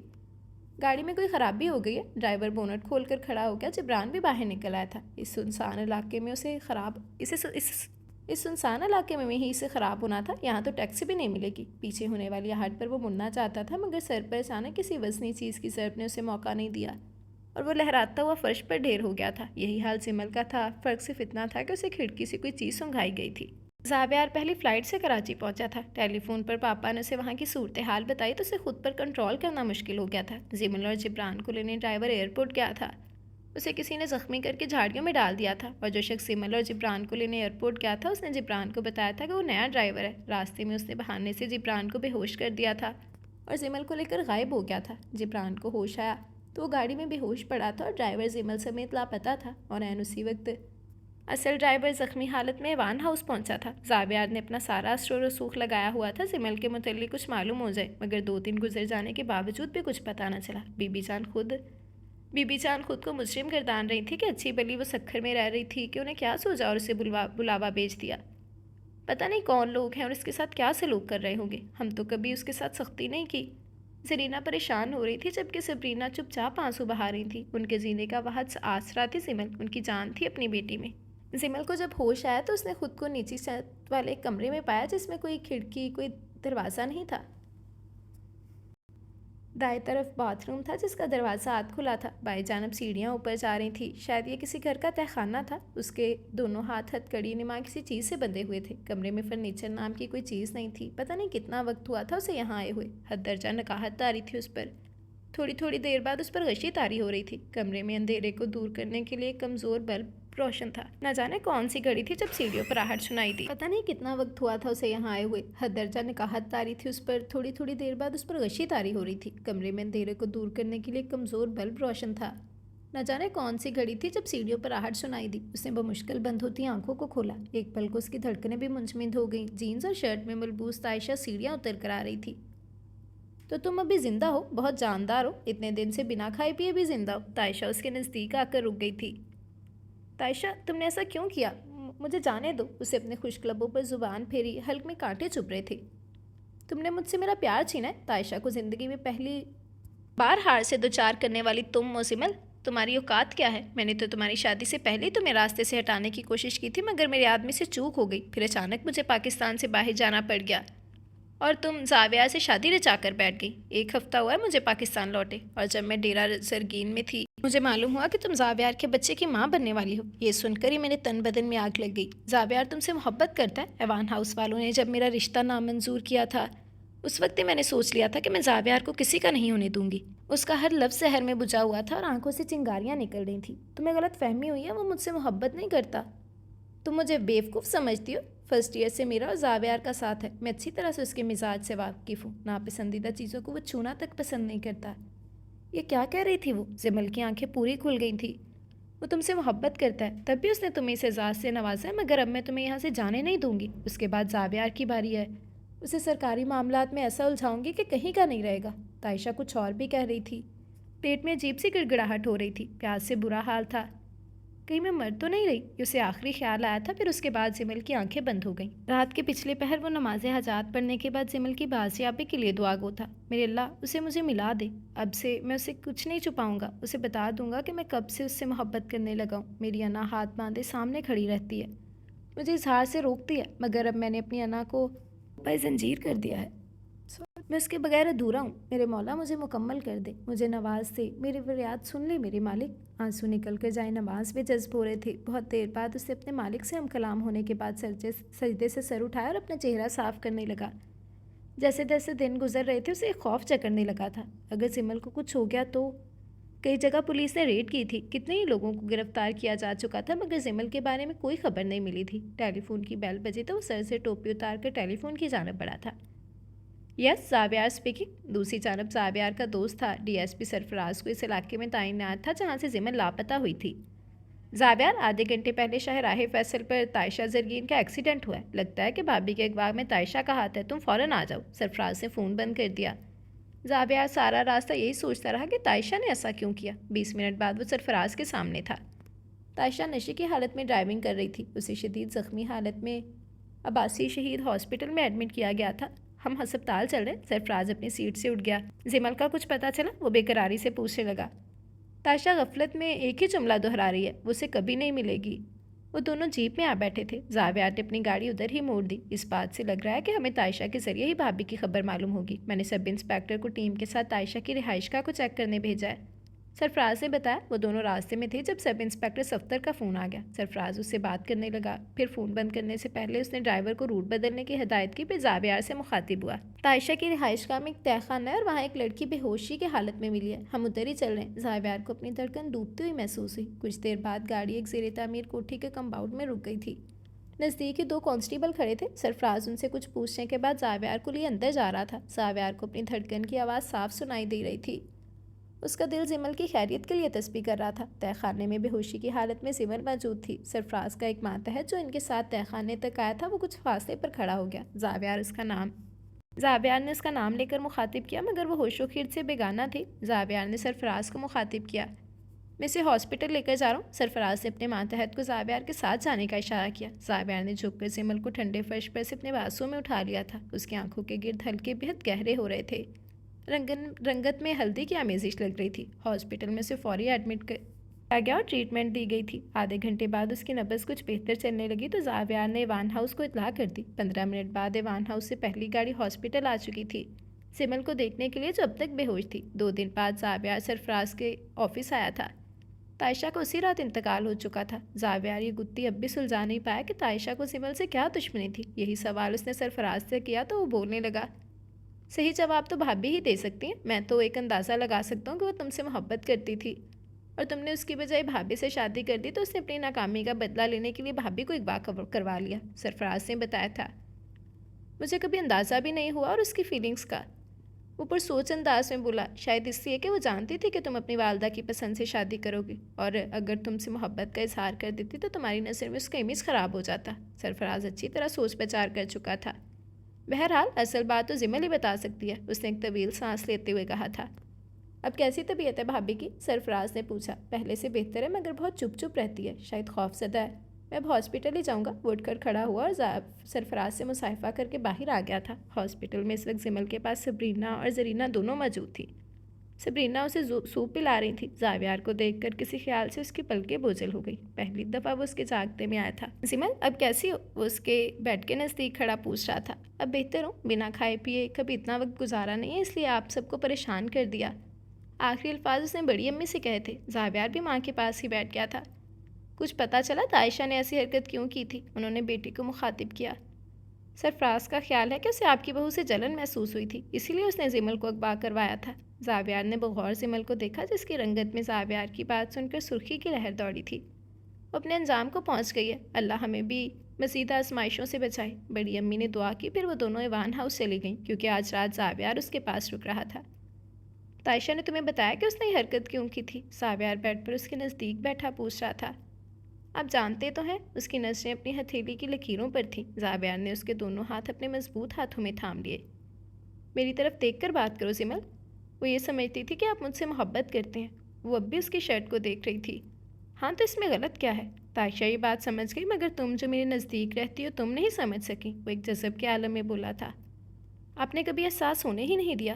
Speaker 1: گاڑی میں کوئی خرابی ہو گئی ہے. ڈرائیور بونٹ کھول کر کھڑا ہو گیا. جبران بھی باہر نکل آیا تھا. اس سنسان علاقے میں ہی اسے خراب ہونا تھا. یہاں تو ٹیکسی بھی نہیں ملے گی. پیچھے ہونے والی ہٹ پر وہ مڑنا چاہتا تھا مگر سر پر اچانک کسی وزنی چیز کی ضرب نے اسے موقع نہیں دیا اور وہ لہراتا ہوا فرش پر ڈھیر ہو گیا تھا. یہی حال زمل کا تھا. فرق صرف اتنا تھا کہ اسے کھڑکی سے کوئی چیز سنگھائی گئی تھی. زاویار پہلی فلائٹ سے کراچی پہنچا تھا. ٹیلی فون پر پاپا نے اسے وہاں کی صورتحال بتائی تو اسے خود پر کنٹرول کرنا مشکل ہو گیا تھا. زمل اور جبران کو لینے ڈرائیور ایئرپورٹ گیا تھا. اسے کسی نے زخمی کر کے جھاڑیوں میں ڈال دیا تھا اور جو شخص زمل اور جبران کو لینے ایئرپورٹ گیا تھا اس نے جبران کو بتایا تھا کہ وہ نیا ڈرائیور ہے. راستے میں اس نے بہانے سے جبران کو بے ہوش کر دیا تھا اور زمل کو لے کر غائب ہو گیا تھا. جبران کو ہوش آیا تو وہ گاڑی میں بے ہوش پڑا تھا اور ڈرائیور زمل سمیت لاپتہ تھا. اور عین اسی وقت اصل ڈرائیور زخمی حالت میں ایوان ہاؤس پہنچا تھا. زاویار نے اپنا سارا اسر و رسوخ لگایا ہوا تھا زمل کے متعلق کچھ معلوم ہو جائے مگر 2 دن گزر جانے کے باوجود بھی کچھ پتہ نہ چلا. بی بی جان خود کو مجرم گردان رہی تھی کہ اچھی بلی وہ سکھر میں رہ رہی تھی کہ انہیں کیا سوچا اور اسے بلاوا بھیج دیا. پتہ نہیں کون لوگ ہیں اور اس کے ساتھ کیا سلوک کر رہے ہوں گے. ہم تو کبھی اس کے ساتھ سختی نہیں کی. زرینہ پریشان ہو رہی تھی جبکہ سبرینا چپ چاپ آنسو بہا رہی تھی. ان کے جینے کا واحد آسرا تھی زمل. ان کی جان تھی اپنی بیٹی میں. زمل کو جب ہوش آیا تو اس نے خود کو نیچی چھت والے ایک کمرے میں پایا جس میں کوئی کھڑکی کوئی دروازہ نہیں تھا. دائیں طرف باتھ روم تھا جس کا دروازہ آدھ کھلا تھا. بائیں جانب سیڑھیاں اوپر جا رہی تھیں. شاید یہ کسی گھر کا تہہ خانہ تھا. اس کے دونوں ہاتھ ہتھکڑی نما کسی چیز سے بندھے ہوئے تھے. کمرے میں فرنیچر نام کی کوئی چیز نہیں تھی. پتہ نہیں کتنا وقت ہوا تھا اسے یہاں آئے ہوئے. حد درجہ نکاہت تاری تھی اس پر. تھوڑی دیر بعد اس پر غشی تاری ہو رہی تھی. کمرے میں اندھیرے کو دور کرنے کے لیے ایک کمزور بلب روشن تھا. نہ جانے کون سی گھڑی تھی جب سیڑھیوں پر آہٹ سنائی دی. پتہ نہیں کتنا وقت ہوا تھا اسے یہاں آئے ہوئے. حد درجہ نکاہت تاری تھی اس پر. تھوڑی دیر بعد اس پر غشی تاری ہو رہی تھی. کمرے میں اندھیرے کو دور کرنے کے لیے ایک کمزور بلب روشن تھا. نہ جانے کون سی گھڑی تھی جب سیڑھیوں پر آہٹ سنائی دی. اس نے بمشکل بند ہوتی آنکھوں کو کھولا. ایک پل کو اس کی دھڑکنیں بھی منجمد ہو گئیں. جینز اور شرٹ میں ملبوس عائشہ سیڑھیاں اتر کر آ رہی تھی. تو تم ابھی زندہ ہو؟ بہت جاندار ہو. اتنے دن سے بنا کھائے پیے بھی زندہ ہو. تائشہ اس کے نزدیک آ کر رک گئی تھی. تائشہ تم نے ایسا کیوں کیا؟ مجھے جانے دو. اسے اپنے خشک لبوں پر زبان پھیری. حلق میں کانٹے چبھ رہے تھے. تم نے مجھ سے میرا پیار چھینا ہے. تائشہ کو زندگی میں پہلی بار ہار سے دوچار کرنے والی تم موزمل. تمہاری اوقات کیا ہے؟ میں نے تو تمہاری شادی سے پہلے ہی تمہیں راستے سے ہٹانے کی کوشش کی تھی، مگر میرے آدمی سے چوک ہو گئی، پھر اچانک مجھے پاکستان سے باہر جانا پڑ گیا اور تم زاویہ سے شادی رچا کر بیٹھ گئی۔ 1 ہفتہ ہوا ہے مجھے پاکستان لوٹے، اور جب میں ڈیرہ زرگین میں تھی مجھے معلوم ہوا کہ تم زاویار کے بچے کی ماں بننے والی ہو۔ یہ سن کر ہی میرے تن بدن میں آگ لگ گئی۔ زاویار تم سے محبت کرتا ہے؟ ایوان ہاؤس والوں نے جب میرا رشتہ نامنظور کیا تھا اس وقت ہی میں نے سوچ لیا تھا کہ میں زاویار کو کسی کا نہیں ہونے دوں گی۔ اس کا ہر لفظ زہر میں بجھا ہوا تھا اور آنکھوں سے چنگاریاں نکل رہی تھیں۔ تمہیں غلط فہمی ہوئی ہے، وہ مجھ سے محبت نہیں کرتا، تم مجھے بیوقوف سمجھتی ہو۔ فرسٹ ایئر سے میرا اور زاویار کا ساتھ ہے، میں اچھی طرح سے اس کے مزاج سے واقف ہوں، ناپسندیدہ چیزوں کو وہ چھونا تک پسند نہیں کرتا۔ یہ کیا کہہ رہی تھی وہ؟ زمل کی آنکھیں پوری کھل گئی تھیں۔ وہ تم سے محبت کرتا ہے، تب بھی اس نے تمہیں اس اعزاز سے نوازا ہے، مگر اب میں تمہیں یہاں سے جانے نہیں دوں گی۔ اس کے بعد زاویار کی باری ہے، اسے سرکاری معاملات میں ایسا الجھاؤں گی کہ کہیں کا نہیں رہے گا۔ تائشہ کچھ اور بھی کہہ رہی تھی، پیٹ میں عجیب سی گڑگڑاہٹ ہو رہی تھی، پیاس سے برا حال تھا، کہیں میں مر تو نہیں رہی، یہ اسے آخری خیال آیا تھا۔ پھر اس کے بعد زمل کی آنکھیں بند ہو گئیں۔ رات کے پچھلے پہر وہ نماز حاجات پڑھنے کے بعد زمل کی بازیابی کے لیے دعا گو تھا۔ میرے اللہ اسے مجھے ملا دے، اب سے میں اسے کچھ نہیں چھپاؤں گا، اسے بتا دوں گا کہ میں کب سے اس سے محبت کرنے لگا ہوں۔ میری انا ہاتھ باندھے سامنے کھڑی رہتی ہے، مجھے اظہار سے روکتی ہے، مگر اب میں نے اپنی انا کو پائے زنجیر کر دیا ہے، میں اس کے بغیر ادھورا ہوں۔ میرے مولا مجھے مکمل کر دے، مجھے نواز دے، میری فریاد سن لے میرے مالک۔ آنسو نکل کر جائے نماز میں جذب ہو رہے تھے۔ بہت دیر بعد اسے اپنے مالک سے ہم کلام ہونے کے بعد سجدے سے سر اٹھایا اور اپنا چہرہ صاف کرنے لگا۔ جیسے جیسے دن گزر رہے تھے اسے خوف چکرنے لگا تھا، اگر زمل کو کچھ ہو گیا تو۔ کئی جگہ پولیس نے ریڈ کی تھی، کتنے ہی لوگوں کو گرفتار کیا جا چکا تھا، مگر زمل کے بارے میں کوئی خبر نہیں ملی تھی۔ ٹیلی فون کی بیل بجی تو وہ سر سے ٹوپی اتار کر ٹیلی فون کی جانب بڑھا تھا۔ یس، زاویار اسپیکنگ۔ دوسری جانب زاویار کا دوست تھا ڈی ایس پی سرفراز کو اس علاقے میں تعینات تھا جہاں سے زمل لاپتہ ہوئی تھی۔ زاویار، آدھے گھنٹے پہلے شاہراہ فیصل پر تائشہ زرگین کا ایکسیڈنٹ ہوا ہے، لگتا ہے کہ بھابھی کے اغوا میں تائشہ کا ہاتھ ہے، تم فوراً آ جاؤ۔ سرفراز نے فون بند کر دیا۔ زاویار سارا راستہ یہی سوچتا رہا کہ تائشہ نے ایسا کیوں کیا۔ 20 منٹ بعد وہ سرفراز کے سامنے تھا۔ تائشہ نشے کی حالت میں ڈرائیونگ کر رہی تھی، اسے شدید زخمی حالت میں عباسی شہید ہاسپٹل میں ایڈمٹ کیا گیا تھا۔ ہم ہسپتال چل رہے۔ سرفراز اپنی سیٹ سے اٹھ گیا۔ زمل کا کچھ پتہ چلا؟ وہ بے قراری سے پوچھنے لگا۔ تائشہ غفلت میں ایک ہی جملہ دہرا رہی ہے، وہ اسے کبھی نہیں ملے گی۔ وہ دونوں جیپ میں آ بیٹھے تھے۔ زاویار نے اپنی گاڑی ادھر ہی موڑ دی۔ اس بات سے لگ رہا ہے کہ ہمیں تائشہ کے ذریعے ہی بھابھی کی خبر معلوم ہوگی۔ میں نے سب انسپیکٹر کو ٹیم کے ساتھ تائشہ کی رہائش گاہ کو چیک کرنے بھیجا ہے، سرفراز نے بتایا۔ وہ دونوں راستے میں تھے جب سب انسپیکٹر صفدر کا فون آ گیا۔ سرفراز اس سے بات کرنے لگا، پھر فون بند کرنے سے پہلے اس نے ڈرائیور کو روٹ بدلنے کی ہدایت کی، پھر زاویار سے مخاطب ہوا۔ تائشہ کی رہائش گاہ میں ایک تہہ خانہ ہے اور وہاں ایک لڑکی بے ہوشی کی حالت میں ملی ہے، ہم ادھر ہی چل رہے ہیں۔ زاویار کو اپنی دھڑکن ڈوبتی ہوئی محسوس ہوئی۔ کچھ دیر بعد گاڑی ایک زیر تعمیر کوٹھی کے کمپاؤنڈ میں رک گئی تھی۔ نزدیک ہی 2 کانسٹیبل کھڑے تھے۔ سرفراز ان سے کچھ پوچھنے کے بعد زاویار کو لیے اندر جا رہا تھا۔ زاویار کو اپنی دھڑکن کی آواز صاف سنائی دے رہی تھی، اس کا دل زمل کی خیریت کے لیے تسبیح کر رہا تھا۔ تہہ خانے میں بے ہوشی کی حالت میں زمل موجود تھی۔ سرفراز کا ایک ماتحت جو ان کے ساتھ تہہ خانے تک آیا تھا وہ کچھ فاصلے پر کھڑا ہو گیا۔ زاویار نے اس کا نام لے کر مخاطب کیا، مگر وہ ہوش و خرد سے بیگانہ تھی۔ زاویار نے سرفراز کو مخاطب کیا، میں اسے ہاسپٹل لے کر جا رہا ہوں۔ سرفراز نے اپنے ماتحت کو زاویار کے ساتھ جانے کا اشارہ کیا۔ زاویار نے جھک کر زمل کو ٹھنڈے فرش پر سے اپنے بازوں میں اٹھا لیا تھا، اس کی آنکھوں کے گرد ہلکے بہت گہرے ہو رہے تھے، رنگت میں ہلدی کی آمیزش لگ رہی تھی۔ ہاسپٹل میں اسے فوری ایڈمٹ کیا گیا اور ٹریٹمنٹ دی گئی تھی۔ آدھے گھنٹے بعد اس کی نبض کچھ بہتر چلنے لگی تو زاویار نے ایوان ہاؤس کو اطلاع کر دی۔ 15 منٹ بعد ایوان ہاؤس سے پہلی گاڑی ہاسپٹل آ چکی تھی، زمل کو دیکھنے کے لیے جو اب تک بے ہوش تھی۔ 2 دن بعد زاویار سرفراز کے آفس آیا تھا۔ تائشہ کو اسی رات انتقال ہو چکا تھا۔ زاویار یہ گتی اب بھی سلجھا نہیں پایا کہ تائشہ کو زمل سے کیا دشمنی تھی۔ یہی سوال اس نے سرفراز سے کیا تو وہ بولنے لگا، صحیح جواب تو بھابھی ہی دے سکتی ہیں، میں تو ایک اندازہ لگا سکتا ہوں کہ وہ تم سے محبت کرتی تھی اور تم نے اس کی بجائے بھابھی سے شادی کر دی تو اس نے اپنی ناکامی کا بدلہ لینے کے لیے بھابھی کو اغوا کروا لیا، سرفراز نے بتایا تھا۔ مجھے کبھی اندازہ بھی نہیں ہوا اور اس کی فیلنگز کا۔ وہ پرسوچ انداز میں بولا، شاید اس لیے کہ وہ جانتی تھی کہ تم اپنی والدہ کی پسند سے شادی کرو گی، اور اگر تم سے محبت کا اظہار کر دیتی تو تمہاری نظر میں اس کا امیج خراب ہو جاتا۔ سرفراز اچھی طرح سوچ بچار کر چکا تھا۔ بہرحال اصل بات تو زمل ہی بتا سکتی ہے، اس نے ایک طویل سانس لیتے ہوئے کہا تھا۔ اب کیسی طبیعت ہے بھابھی کی؟ سرفراز نے پوچھا۔ پہلے سے بہتر ہے، مگر بہت چپ چپ رہتی ہے، شاید خوف زدہ ہے۔ میں اب ہاسپٹل ہی جاؤں گا۔ وہ اٹھ کر کھڑا ہوا اور سرفراز سے مصافحہ کر کے باہر آ گیا تھا۔ ہاسپٹل میں اس وقت زمل کے پاس صبرینا اور زرینہ دونوں موجود تھی۔ سبرینا اسے سوپ پلا رہی تھی۔ زاویار کو دیکھ کر کسی خیال سے اس کی پلکیں بوجھل ہو گئی۔ پہلی دفعہ وہ اس کے جاگتے میں آیا تھا۔ سمل اب کیسی ہو؟ وہ اس کے بیڈ کے نزدیک کھڑا پوچھ رہا تھا۔ اب بہتر ہوں، بنا کھائے پیے کبھی اتنا وقت گزارا نہیں ہے، اس لیے آپ سب کو پریشان کر دیا۔ آخری الفاظ اس نے بڑی امی سے کہے تھے۔ زاویار بھی ماں کے پاس ہی بیٹھ گیا تھا۔ کچھ پتہ چلا عائشہ نے ایسی حرکت کیوں کی تھی؟ انہوں نے بیٹی کو مخاطب کیا۔ سرفراز کا خیال ہے کہ اسے آپ کی بہو سے جلن محسوس ہوئی تھی، اسی لیے اس نے زمل کو اغوا کروایا تھا۔ زاویار نے بغور زمل کو دیکھا جس کی رنگت میں زاویار کی بات سن کر سرخی کی لہر دوڑی تھی۔ وہ اپنے انجام کو پہنچ گئی ہے، اللہ ہمیں بھی مزید آزمائشوں سے بچائے۔ بڑی امی نے دعا کی، پھر وہ دونوں ایوان ہاؤس چلی گئیں کیونکہ آج رات زاویار اس کے پاس رک رہا تھا۔ عائشہ نے تمہیں بتایا کہ اس نے یہ حرکت کیوں کی تھی؟ زاویار بیڈ پر اس کے نزدیک بیٹھا پوچھ رہا تھا۔ آپ جانتے تو ہیں، اس کی نظریں اپنی ہتھیلی کی لکیروں پر تھیں۔ زاویار نے اس کے دونوں ہاتھ اپنے مضبوط ہاتھوں میں تھام لیے۔ میری طرف دیکھ کر بات کرو زمل۔ وہ یہ سمجھتی تھی کہ آپ مجھ سے محبت کرتے ہیں۔ وہ اب بھی اس کی شرٹ کو دیکھ رہی تھی۔ ہاں تو اس میں غلط کیا ہے؟ عائشہ یہ بات سمجھ گئی، مگر تم جو میرے نزدیک رہتی ہو تم نہیں سمجھ سکی، وہ ایک جذب کے عالم میں بولا تھا۔ آپ نے کبھی احساس ہونے ہی نہیں دیا۔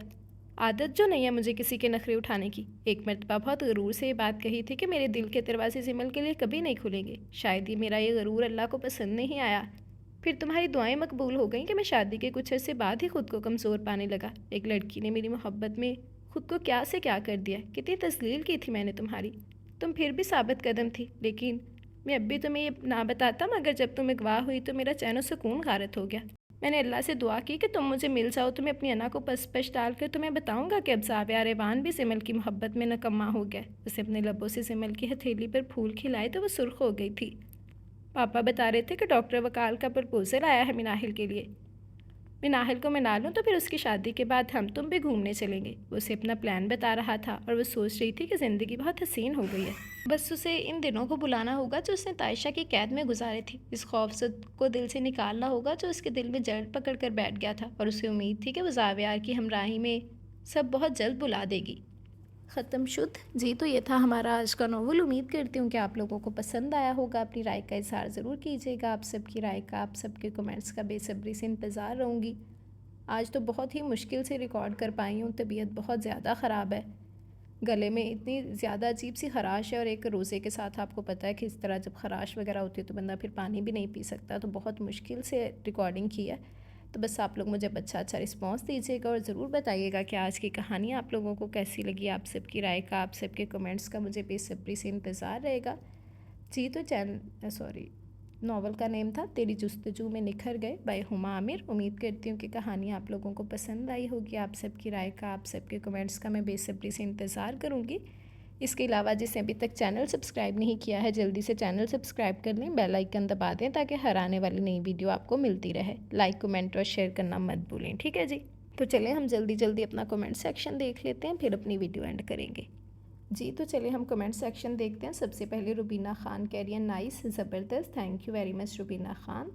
Speaker 1: عادت جو نہیں ہے مجھے کسی کے نخرے اٹھانے کی۔ ایک مرتبہ بہت غرور سے یہ بات کہی تھی کہ میرے دل کے دروازے زمل کے لیے کبھی نہیں کھلیں گے۔ شاید ہی میرا یہ غرور اللہ کو پسند نہیں آیا۔ پھر تمہاری دعائیں مقبول ہو گئیں کہ میں شادی کے کچھ عرصے بعد ہی خود کو کمزور پانے لگا۔ ایک لڑکی نے میری محبت میں خود کو کیا سے کیا کر دیا، کتنی تذلیل کی تھی میں نے تمہاری۔ تم پھر بھی ثابت قدم تھی، لیکن میں اب بھی تمہیں یہ نہ بتاتا، مگر جب تم اغوا ہوئی تو میرا چین و سکون غارت ہو گیا۔ میں نے اللہ سے دعا کی کہ تم مجھے مل جاؤ تو میں اپنی انا کو پس پش ڈال کر تمہیں بتاؤں گا کہ اب زاویار ایوان بھی زمل کی محبت میں نکما ہو گیا۔ اسے اپنے لبوں سے زمل کی ہتھیلی پر پھول کھلائے تو وہ سرخ ہو گئی تھی۔ پاپا بتا رہے تھے کہ ڈاکٹر وکال کا پرپوزل آیا ہے مناہل کے لیے۔ مناہل کو منا لوں تو پھر اس کی شادی کے بعد ہم تم بھی گھومنے چلیں گے۔ وہ اسے اپنا پلان بتا رہا تھا اور وہ سوچ رہی تھی کہ زندگی بہت حسین ہو گئی ہے۔ بس اسے ان دنوں کو بلانا ہوگا جو اس نے عائشہ کی قید میں گزارے تھے۔ اس خوف کو دل سے نکالنا ہوگا جو اس کے دل میں جڑ پکڑ کر بیٹھ گیا تھا، اور اسے امید تھی کہ وہ زاویار کی ہمراہی میں سب بہت جلد بلا دے گی۔ ختم شد۔ جی تو یہ تھا ہمارا آج کا ناول۔ امید کرتی ہوں کہ آپ لوگوں کو پسند آیا ہوگا۔ اپنی رائے کا اظہار ضرور کیجیے گا۔ آپ سب کی رائے کا، آپ سب کے کمنٹس کا بے صبری سے انتظار رہوں گی۔ آج تو بہت ہی مشکل سے ریکارڈ کر پائی ہوں، طبیعت بہت زیادہ خراب ہے، گلے میں اتنی زیادہ عجیب سی خراش ہے، اور ایک روزے کے ساتھ آپ کو پتہ ہے کہ اس طرح جب خراش وغیرہ ہوتی ہے تو بندہ پھر پانی بھی نہیں پی سکتا، تو بہت مشکل سے ریکارڈنگ کی ہے۔ تو بس آپ لوگ مجھے اچھا رسپانس دیجیے گا اور ضرور بتائیے گا کہ آج کی کہانی آپ لوگوں کو کیسی لگی۔ آپ سب کی رائے کا، آپ سب کے کمنٹس کا مجھے بے صبری سے انتظار رہے گا۔ جی تو ناول کا نیم تھا تیری جستجو میں نکھر گئے بائی ہما عامر۔ امید کرتی ہوں کہ کہانی آپ لوگوں کو پسند آئی ہوگی۔ آپ سب کی رائے کا، آپ سب کے کمنٹس کا میں بے صبری سے انتظار کروں گی۔ اس کے علاوہ جس نے ابھی تک چینل سبسکرائب نہیں کیا ہے جلدی سے چینل سبسکرائب کر لیں، بیل آئیکن دبا دیں تاکہ ہر آنے والی نئی ویڈیو آپ کو ملتی رہے۔ لائک، کمنٹ اور شیئر کرنا مت بھولیں، ٹھیک ہے جی؟ تو چلیں ہم جلدی اپنا کمنٹ سیکشن دیکھ لیتے ہیں، پھر اپنی ویڈیو اینڈ کریں گے۔ جی تو چلیں ہم کمنٹ سیکشن دیکھتے ہیں۔ سب سے پہلے روبینہ خان کہہ رہی ہیں نائس، زبردست، thank you very much Rubina Khan.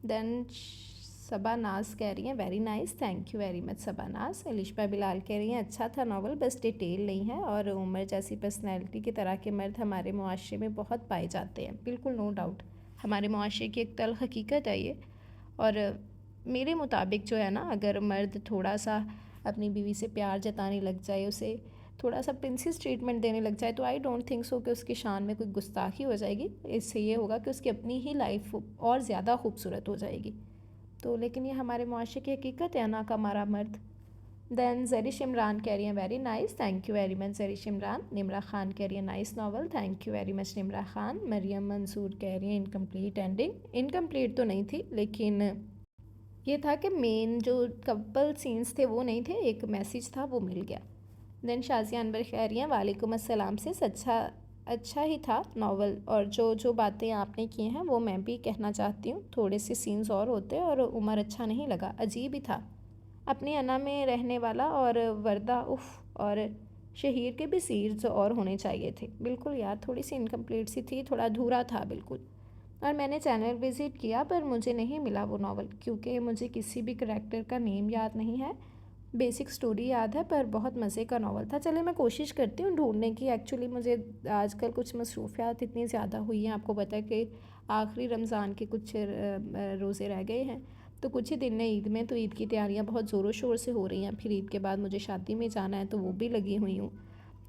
Speaker 1: Then Saba Naz کہہ رہی ہیں very nice, thank you very much Saba Naz. Alishba Bilal کہہ رہی ہیں اچھا تھا ناول، بس ڈیٹیل نہیں ہے، اور عمر جیسی پرسنالٹی کی طرح کے مرد ہمارے معاشرے میں بہت پائے جاتے ہیں۔ بالکل نو ڈاؤٹ، ہمارے معاشرے کی ایک تلخ حقیقت ہے یہ۔ اور میرے مطابق جو ہے نا، اگر مرد تھوڑا سا اپنی بیوی سے پیار جتانے لگ جائے، اسے تھوڑا سا پرنسس ٹریٹمنٹ دینے لگ جائے، تو آئی ڈونٹ تھنک سو کہ اس کی شان میں کوئی گستاخی ہو جائے گی۔ اس سے یہ ہوگا کہ اس کی اپنی ہی لائف اور زیادہ خوبصورت ہو جائے گی۔ تو لیکن یہ ہمارے معاشرے کی حقیقت ہے نا، کا ہمارا مرد۔ دین زرش عمران کہہ رہی ہیں very nice, thank you very much Zarish Imran. Nimra Khan کہہ رہی ہیں nice novel, thank you very much Nimra Khan. Maryam Mansoor کہہ رہی ہیں انکمپلیٹ اینڈنگ۔ انکمپلیٹ تو نہیں تھی، لیکن یہ تھا کہ مین جو کپل سینس تھے وہ نہیں تھے، ایک میسیج تھا وہ مل گیا۔ دین شازیہ انور کہہ رہی ہیں وعلیکم السلام سے اچھا ہی تھا ناول، اور جو باتیں آپ نے کی ہیں وہ میں بھی کہنا چاہتی ہوں، تھوڑے سے سینز اور ہوتے اور عمر اچھا نہیں لگا، عجیب ہی تھا۔ اپنی انا میں رہنے والا اور وردہ اور شہیر کے بھی سینز اور ہونے چاہیے تھے۔ بالکل یار، تھوڑی سی انکمپلیٹ سی تھی، تھوڑا ادھورا تھا بالکل۔ اور میں نے چینل وزٹ کیا پر مجھے نہیں ملا وہ ناول، کیونکہ مجھے کسی بھی کریکٹر کا نیم یاد نہیں ہے، بیسک سٹوری یاد ہے، پر بہت مزے کا ناول تھا۔ چلے میں کوشش کرتی ہوں ڈھونڈنے کی۔ ایکچولی مجھے آج کل کچھ مصروفیات اتنی زیادہ ہوئی ہیں، آپ کو پتہ ہے کہ آخری رمضان کے کچھ روزے رہ گئے ہیں، تو کچھ ہی دن میں عید میں، تو عید کی تیاریاں بہت زور و شور سے ہو رہی ہیں. پھر عید کے بعد مجھے شادی میں جانا ہے تو وہ بھی لگی ہوئی ہوں.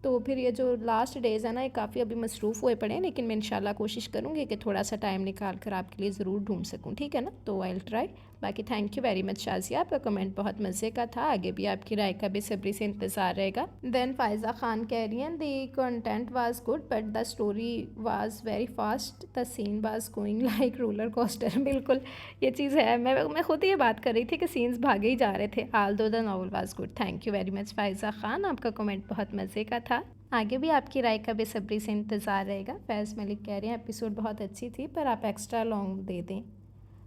Speaker 1: تو پھر یہ جو لاسٹ ڈیز ہیں نا، یہ کافی ابھی مصروف ہوئے پڑے ہیں، لیکن میں انشاءاللہ کوشش کروں گی کہ تھوڑا سا ٹائم نکال کر آپ کے لیے ضرور ڈھونڈ سکوں. ٹھیک ہے نا؟ تو آئی ول ٹرائی. باقی تھینک یو ویری مچ شازیہ، آپ کا کمنٹ بہت مزے کا تھا. آگے بھی آپ کی رائے کا بے صبری سے انتظار رہے گا. دین فائزہ خان کہہ رہی ہیں the content was good but the story was very fast, the scene was going like roller coaster. بالکل یہ چیز ہے، میں خود یہ بات کر رہی تھی کہ سینس بھاگے ہی جا رہے تھے. Although the novel was good. Thank you very much Faiza Khan, آپ کا کمنٹ بہت مزے کا تھا. آگے بھی آپ کی رائے کا بے صبری سے انتظار رہے گا. فیض ملک کہہ رہے ہیں ایپیسوڈ بہت اچھی تھی پر آپ ایکسٹرا لانگ دے دیں.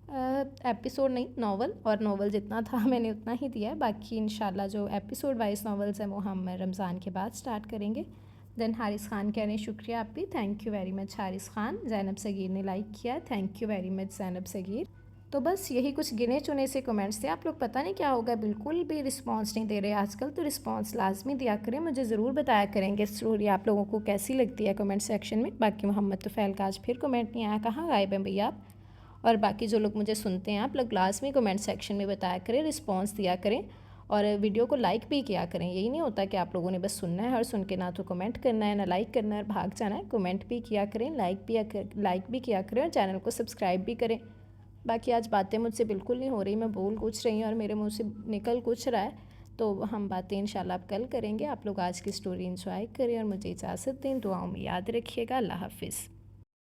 Speaker 1: ایپیسوڈ نہیں، ناول، اور ناول جتنا تھا میں نے اتنا ہی دیا ہے. باقی انشاءاللہ جو ایپیسوڈ وائز ناولز ہیں وہ ہم رمضان کے بعد سٹارٹ کریں گے. دین حارث خان کہہ رہے ہیں شکریہ آپ بھی. Thank you very much Haris Khan. Zainab Saghir نے لائک کیا. Thank you very much Zainab Saghir. تو بس یہی کچھ گنے چنے سے کمنٹس تھے. آپ لوگ پتہ نہیں کیا ہوگا، بالکل بھی رسپانس نہیں دے رہے آج کل. تو رسپانس لازمی دیا کریں، مجھے ضرور بتایا کریں کہ اسٹوری آپ لوگوں کو کیسی لگتی ہے کمنٹ سیکشن میں. باقی محمد طفیل کا آج پھر کمنٹ نہیں آیا، کہاں غائب ہیں بھیا آپ. اور باقی جو لوگ مجھے سنتے ہیں آپ لوگ لازمی کمنٹ سیکشن میں بتایا کریں، رسپانس دیا کریں، اور ویڈیو کو لائک بھی کیا کریں. یہی نہیں ہوتا کہ آپ لوگوں نے بس سننا ہے اور سن کے نہ تو کمنٹ کرنا ہے نہ لائک کرنا ہے اور بھاگ جانا ہے. کمنٹ بھی کیا کریں، لائک بھی کیا کریں اور چینل کو سبسکرائب بھی کریں. باقی آج باتیں مجھ سے بالکل نہیں ہو رہی، میں بول کچھ رہی ہوں اور میرے منہ سے نکل کچھ رہا ہے. تو ہم باتیں انشاءاللہ اب کل کریں گے. آپ لوگ آج کی سٹوری انجوائے کریں اور مجھے اجازت دیں. دعاؤں میں یاد رکھیے گا. اللہ حافظ.